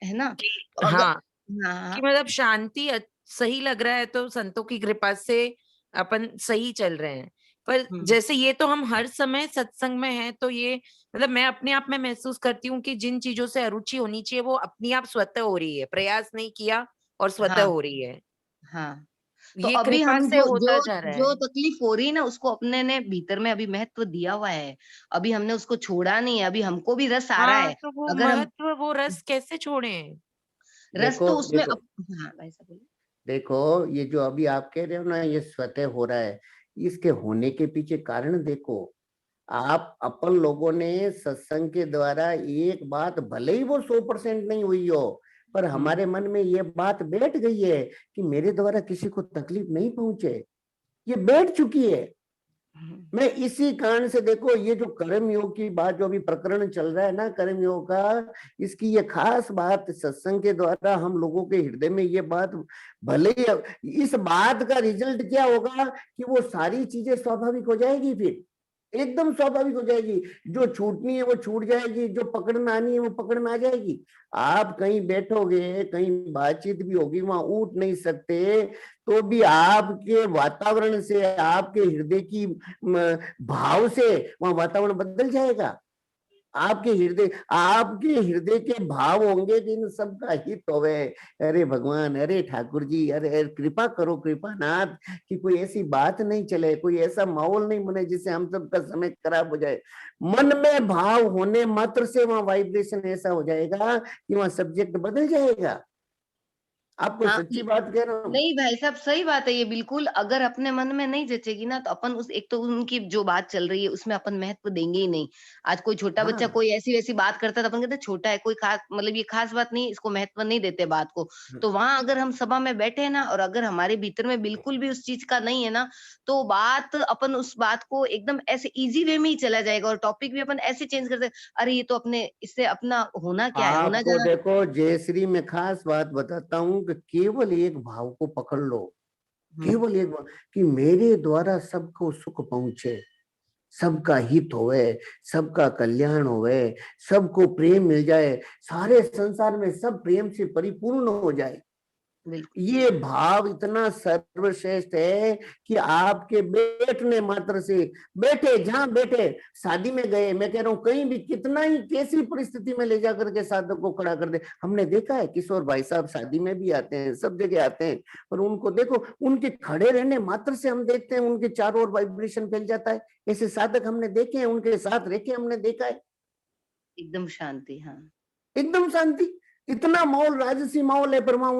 है ना? कि तो अगर हाँ, कि हाँ, मतलब शांति सही लग रहा है तो संतों की कृपा से अपन सही चल रहे हैं। पर हुँ, जैसे ये तो हम हर समय सत्संग में हैं, तो ये मतलब मैं अपने आप में महसूस करती हूँ कि जिन चीजों से अरुचि होनी चाहिए वो अपनी आप स्वतः हो रही है, प्रयास नहीं किया और स्वतः हाँ, हो रही है। हाँ। तो ये अभी कृपा हम से जो होता जो जा रहा जो है। तकलीफ हो रही है ना, उसको अपने ने भीतर में अभी महत्व दिया हुआ है। अभी हमने उसको छोड़ा नहीं है, अभी हमको भी रस आ रहा हाँ, है। तो वो अगर हम महत्व, वो रस कैसे छोड़ें? रस देखो तो उसमें देखो हाँ, भाई साहब बोलिए। देखो, ये जो अभी आप कह रहे हो ना, ये स्वतः हो रहा है। इसके होने के पीछे कारण देखो। आप अपन लोगों ने सत्संग के द्वारा एक बात, भले ही वो 100% नहीं हुई हो, पर हुँ, हमारे मन में ये बात बैठ गई है कि मेरे द्वारा किसी को तकलीफ नहीं पहुंचे। ये बैठ चुकी है। हुँ, मैं इसी कारण से, देखो, ये जो कर्म योग की बात, जो अभी प्रकरण चल रहा है ना कर्म योग का, इसकी ये खास बात सत्संग के द्वारा हम लोगों के हृदय में ये बात, भले ही इस बात का रिजल्ट क्या होगा कि वो सारी चीजें स्वाभाविक हो जाएगी, फिर एकदम स्वाभाविक हो जाएगी। जो छूटनी है वो छूट जाएगी, जो पकड़ में आनी है वो पकड़ में आ जाएगी। आप कहीं बैठोगे, कहीं बातचीत भी होगी, वहां उठ नहीं सकते, तो भी आपके वातावरण से, आपके हृदय की भाव से वहां वातावरण बदल जाएगा। आपके हृदय के भाव होंगे कि इन सबका हित होवे। अरे भगवान, अरे ठाकुर जी, अरे कृपा करो कृपानाथ, कि कोई ऐसी बात नहीं चले, कोई ऐसा माहौल नहीं बने जिससे हम सबका समय खराब हो जाए। मन में भाव होने मात्र से वहां वाइब्रेशन ऐसा हो जाएगा कि वहां सब्जेक्ट बदल जाएगा। आपको हाँ, सच्ची बात कह रहा हूँ। नहीं भाई साहब, सही बात है ये बिल्कुल। अगर अपने मन में नहीं जचेगी ना, तो अपन उस एक तो उनकी जो बात चल रही है उसमें अपन महत्व देंगे ही नहीं। आज कोई छोटा बच्चा हाँ, कोई ऐसी-वैसी बात करता है तो अपन कहते हैं छोटा है, कोई खास मतलब ये खास बात नहीं है, इसको महत्व नहीं देते बात को। तो वहाँ अगर हम सभा में बैठे हैं ना, और अगर हमारे भीतर में बिल्कुल भी उस चीज़ का नहीं है ना, तो अपन उस बात को एकदम ऐसे ईज़ी वे में ही चला जाएगा, और टॉपिक भी अपन ऐसे चेंज कर अरे ये तो अपने इससे अपना होना क्या है? होना आपको जहाँ देखो जयश्री में खास बात बताता हूँ कि केवल एक भाव को पकड़ लो। हुँ, केवल एक भाव, कि मेरे द्वारा सबको सुख पहुंचे, सबका हित होवे, सबका कल्याण होवे, सबको प्रेम मिल जाए, सारे संसार में सब प्रेम से परिपूर्ण हो जाए। बिल्कुल। ये भाव इतना सर्वश्रेष्ठ है कि आपके बैठने मात्र से, बैठे जहां बैठे, शादी में गए, मैं कह रहा हूं कहीं भी, कितना ही कैसी परिस्थिति में ले जाकर के साधक को खड़ा कर दे। हमने देखा है किशोर भाई साहब शादी में भी आते हैं, सब जगह आते हैं, और उनको देखो, उनके खड़े रहने मात्र से हम देखते हैं उनके चारों ओर वाइब्रेशन फैल जाता है। ऐसे साधक हमने देखे हैं, उनके साथ रह के हमने देखा है, एकदम शांति, हाँ। एकदम शांति। इतना माहौल, राजसी माहौल है, पर वहां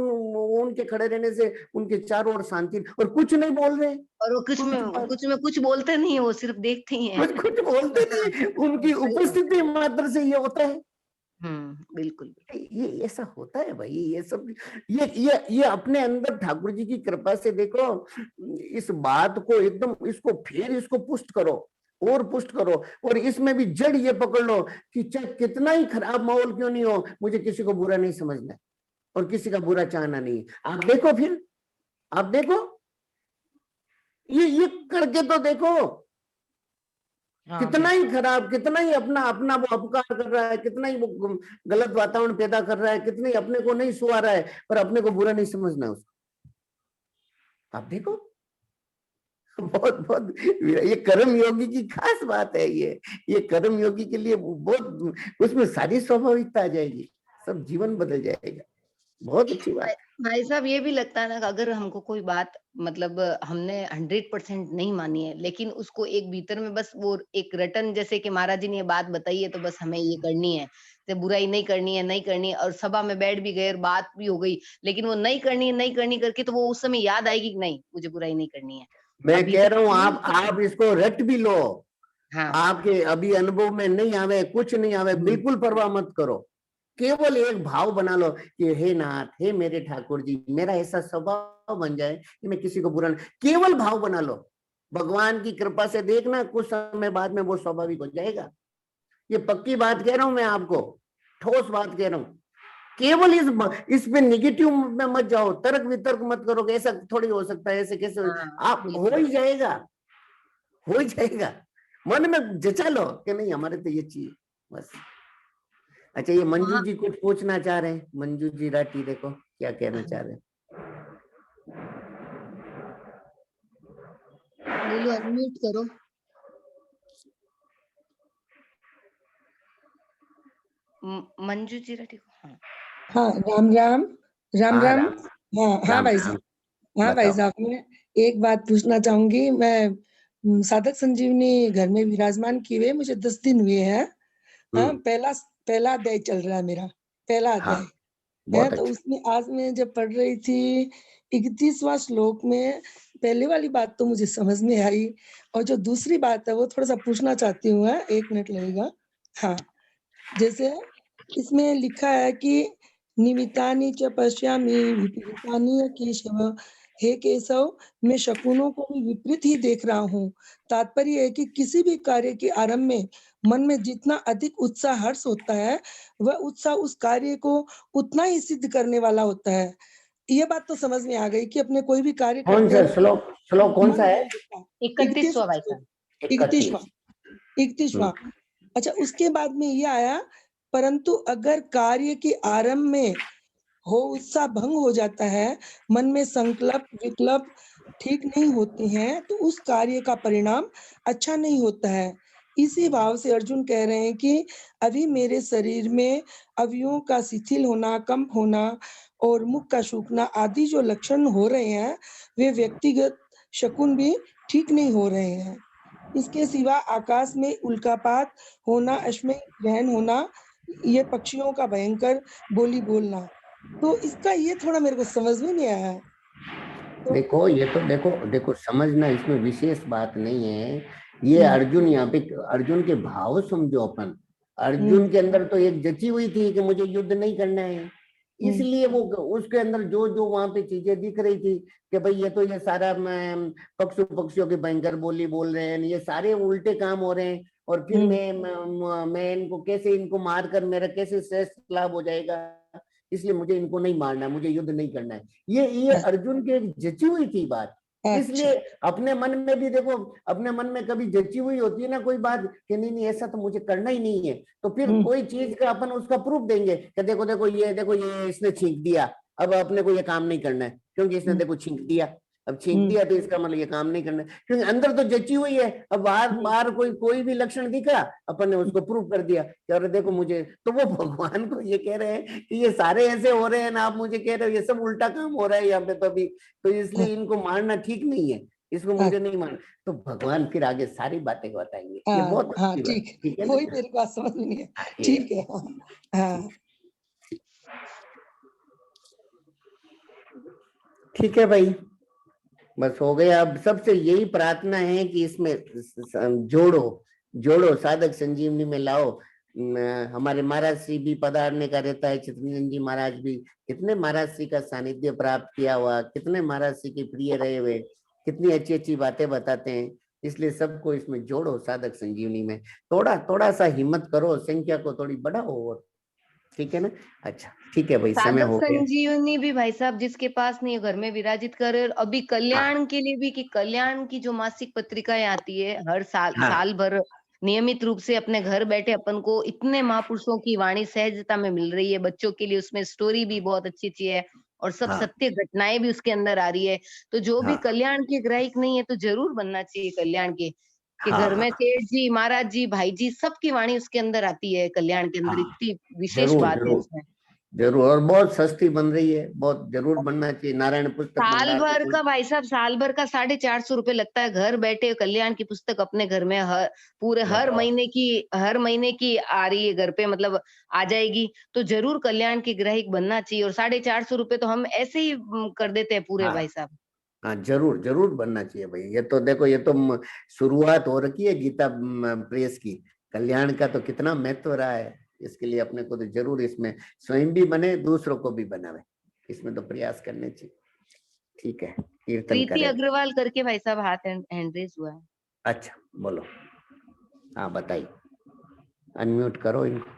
उनके खड़े रहने से उनके चारों ओर शांति, और कुछ नहीं बोल रहे, और वो कुछ बात, कुछ बोलते नहीं है, वो सिर्फ देखते ही हैं। कुछ बोलते हाँ, नहीं, उनकी सही बात। उपस्थिति मात्र से ये होता है। बिल्कुल, बिल्कुल। ये ऐसा होता है भाई, ये सब, ये अपने अंदर ठाकुर जी की कृपा से देखो, इस बात को एकदम, इसको फिर इसको पुष्ट करो, और पुष्ट करो, और इसमें भी जड़ ये पकड़ लो कि चाहे कितना ही खराब माहौल क्यों नहीं हो, मुझे किसी को बुरा नहीं समझना है, और किसी का बुरा चाहना नहीं। आप देखो, फिर आप देखो, ये करके तो देखो, हाँ, कितना ही बिल्कुल। खराब, कितना ही अपना अपना वो अपकार कर रहा है, कितना ही वो गलत वातावरण पैदा कर रहा है, कितनी अपने को नहीं सुहा रहा है, पर अपने को बुरा नहीं समझना उसको। आप देखो, बहुत बहुत ये कर्म योगी की खास बात है। ये कर्म योगी के लिए बहुत, उसमें सारी स्वाभाविकता आ जाएगी, सब जीवन बदल जाएगा। बहुत अच्छी भाई बात। भाई साहब, ये भी लगता है ना कि अगर हमको कोई बात मतलब हमने 100% नहीं मानी है, लेकिन उसको एक भीतर में बस वो एक रटन, जैसे कि महाराज जी ने ये बात बताई है तो बस हमें ये करनी है, तो बुराई नहीं करनी है, नहीं करनी है, और सभा में बैठ भी गए और बात भी हो गई, लेकिन वो नहीं करनी है, नहीं करनी करके तो वो उस समय याद आएगी कि नहीं, मुझे बुराई नहीं करनी है। मैं अब कह भीतर रहा हूं, से नहीं करनी। आप इसको रट भी लो, हाँ। आपके अभी अनुभव में नहीं आवे, कुछ नहीं आवे, हुँ, बिल्कुल परवाह मत करो। केवल एक भाव बना लो कि हे नाथ, हे मेरे ठाकुर जी, मेरा ऐसा स्वभाव बन जाए कि मैं किसी को बुरा नहीं, केवल भाव बना लो। भगवान की कृपा से देखना, कुछ समय बाद में वो स्वाभाविक हो जाएगा। ये पक्की बात कह रहा हूं मैं आपको, ठोस बात कह रहा हूं। केवल इस पे निगेटिव में मत जाओ, तर्क वितर्क मत करो कि ऐसा थोड़ी हो सकता है, ऐसे कैसे हाँ, आप, हो बिल्कुल। ही जाएगा, हो ही जाएगा। मन में जचा लो कि नहीं, हमारे तो ये चाहिए, बस। अच्छा, ये मंजू वहाँ जी कुछ पूछना चाह रहे हैं, मंजू जी राठी, देखो क्या कहना चाह रहे हैं। नीलू अनम्यूट करो। मंजू जी राठी को, हाँ। हाँ, राम राम। राम हाँ, राम। राम हाँ हाँ राम भाई राम। साहब। हाँ भाई बताओ। साहब, मैं एक बात पूछना चाहूंगी। मैं साधक संजीवनी घर में विराजमान किए हुए मुझे 10 दिन हुए हैं। हाँ, पहला पहला अध्याय चल रहा है मेरा, पहला हाँ, अध्याय है। बहुत तो अच्छा। उसमें आज मैं जब पढ़ रही थी 31वां श्लोक में, पहले वाली बात तो मुझे समझ में आई, और जो दूसरी बात है वो थोड़ा सा पूछना चाहती हूँ। 1 मिनट लगेगा। हाँ, जैसे इसमें लिखा है कि निमित्तानि च पश्यामि विपरीतानि केशव। हे केशव, मैं शकुनों को भी विपरीत ही देख रहा हूँ। तात्पर्य है कि किसी भी कार्य के आरंभ में मन में जितना अधिक उत्साह हर्ष होता है, वह उत्साह उस कार्य को उतना ही सिद्ध करने वाला होता है। ये बात तो समझ में आ गई कि अपने कोई भी कार्य कौन करते सा हैं श्लोक, श्लोक कौन सा है? 31वां भाई साहब। 31वां 31। 31वां। अच्छा, उसके बाद में ये आया, परंतु अगर कार्य के आरंभ में हो उत्साह भंग हो जाता है, मन में संकल्प विकल्प ठीक नहीं होते हैं, तो उस कार्य का परिणाम अच्छा नहीं होता है। इसी भाव से अर्जुन कह रहे हैं कि अभी मेरे शरीर में अवयवों का शिथिल होना, कंप होना और मुख का सूखना आदि जो लक्षण हो रहे हैं, वे व्यक्तिगत शकुन भी ठीक नहीं हो रहे हैं। इसके सिवा आकाश में उल्कापात होना, अश्वमेध ग्रहण होना, ये पक्षियों का भयंकर बोली बोलना, तो इसका ये थोड़ा मेरे को समझ में नहीं आया। तो देखो, ये तो देखो देखो, समझना इसमें विशेष बात नहीं है। ये अर्जुन, यहाँ पे अर्जुन के भाव समझो अपन। अर्जुन के अंदर तो एक जची हुई थी कि मुझे युद्ध नहीं करना है, इसलिए वो उसके अंदर जो जो वहां पे चीजें दिख रही थी कि भाई ये तो ये सारा पक्षियों की भयंकर बोली बोल रहे हैं, ये सारे उल्टे काम हो रहे हैं, और फिर मैं इनको कैसे, इनको मारकर मेरा कैसे श्रेष्ठ लाभ हो जाएगा, इसलिए मुझे इनको नहीं मारना है, मुझे युद्ध नहीं करना है। ये अर्जुन की एक जची हुई थी बात। इसलिए अपने मन में भी देखो, अपने मन में कभी जची हुई होती है ना कोई बात कि नहीं नहीं ऐसा तो मुझे करना ही नहीं है, तो फिर कोई चीज का अपन उसका प्रूफ देंगे कि देखो देखो ये इसने छींक दिया, अब अपने को ये काम नहीं करना है क्योंकि इसने देखो छींक दिया। अब छींक दिया तो इसका मतलब ये काम नहीं करना है, क्योंकि अंदर तो जची हुई है। अब बाहर कोई भी लक्षण दिखा, अपन ने उसको प्रूफ कर दिया कि अरे देखो मुझे, तो वो भगवान को ये कह रहे हैं कि ये सारे ऐसे हो रहे हैं ना, आप मुझे कह रहे हो ये सब उल्टा काम हो रहा है यहाँ पे, तो अभी तो इसलिए इनको मारना ठीक नहीं है, इसको मुझे नहीं मारना। तो भगवान फिर आगे सारी बातें बताएंगे। ये बहुत अच्छी बात, ठीक ठीक है ना? वही मेरे को समझ में नहीं है। ठीक है। हाँ, ठीक है भाई, बस हो गया। अब सबसे यही प्रार्थना है कि इसमें जोड़ो जोड़ो, साधक संजीवनी में लाओ। हमारे महाराज श्री भी पधारने का रहता है, चित्रंजन जी महाराज भी, कितने महाराज श्री का सानिध्य प्राप्त किया हुआ, कितने महाराज श्री के प्रिय रहे हुए, कितनी अच्छी अच्छी बातें बताते हैं। इसलिए सबको इसमें जोड़ो साधक संजीवनी में, थोड़ा थोड़ा सा हिम्मत करो, संख्या को थोड़ी बढ़ाओ, और ठीक है ना? अच्छा ठीक है भाई, समय साधक हो गया। संजीवनी भी भाई साहब जिसके पास नहीं है घर में विराजित करे, और अभी कल्याण के लिए भी, कि कल्याण की जो मासिक पत्रिकाएं आती है हर साल भर नियमित रूप से अपने घर बैठे अपन को इतने महापुरुषों की वाणी सहजता में मिल रही है। बच्चों के लिए उसमें स्टोरी भी बहुत अच्छी अच्छी है, और सब सत्य घटनाएं भी उसके अंदर आ रही है। तो जो भी कल्याण के ग्राहक नहीं है तो जरूर बनना चाहिए कल्याण के, कि घर में सेठ जी, महाराज जी, भाई जी, सबकी वाणी उसके अंदर आती है। कल्याण के अंदर इतनी विशेष जरूर बात है जरूर उसमें। जरूर, और बहुत सस्ती बन रही है, बहुत जरूर बनना चाहिए। नारायण पुस्तक साल भंडार भर का भाई साहब, साल भर का 450 रुपए लगता है। घर बैठे कल्याण की पुस्तक अपने घर में हर महीने की आ रही है घर पे, मतलब आ जाएगी। तो जरूर कल्याण की ग्राहक बनना चाहिए, और 450 रुपए तो हम ऐसे ही कर देते हैं पूरे भाई साहब। हाँ जरूर जरूर बनना चाहिए भाई। ये तो देखो, ये तो शुरुआत हो रखी है गीता प्रेस की। कल्याण का तो कितना महत्व रहा है, इसके लिए अपने को तो जरूर इसमें स्वयं भी बने, दूसरों को भी बनावे, इसमें तो प्रयास करने चाहिए। ठीक है, कीर्तन प्रीति करें। अग्रवाल करके भाई साहब हाथ हैंड रेज हुआ है। अच्छा बोलो, हाँ बताइए, अनम्यूट करो इनको,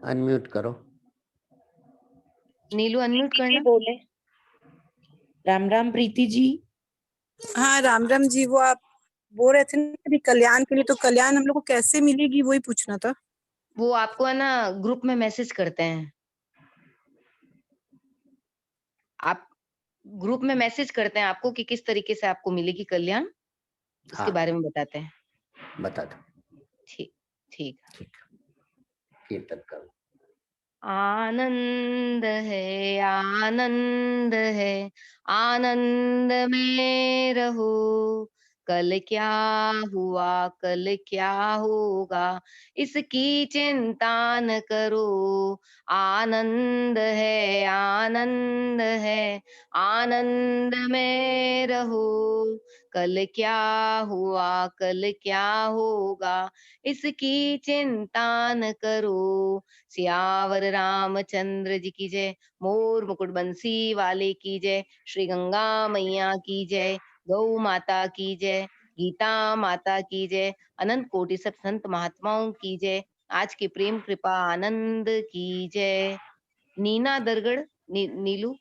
अनम्यूट करो। नीलू अनम्यूट करना। बोले राम राम प्रीति जी। हाँ राम राम जी, वो आप बोल रहे थे ना अभी कल्याण के लिए, तो कल्याण हम लोग को कैसे मिलेगी वही पूछना था। वो आपको है ना ग्रुप में मैसेज करते हैं, आप ग्रुप में मैसेज करते हैं आपको कि किस तरीके से आपको मिलेगी कल्याण, उसके बारे में बताते हैं। बता दो। ठीक ठीक। कीर्तन करो। आनंद है, आनंद है, आनंद में रहो। कल क्या हुआ, कल क्या होगा, इसकी चिंता न करो। आनंद है, आनंद है, आनंद में रहो। कल क्या हुआ, कल क्या होगा, इसकी चिंता न करो। सियावर रामचंद्र जी की जय। मोर मुकुट बंसी वाले की जय। श्री गंगा मैया की जय। गौ माता की जय। गीता माता की जय। अनंत कोटि सब संत महात्माओं की जय। आज की प्रेम कृपा आनंद की जय। नीना दरगढ़ नीलू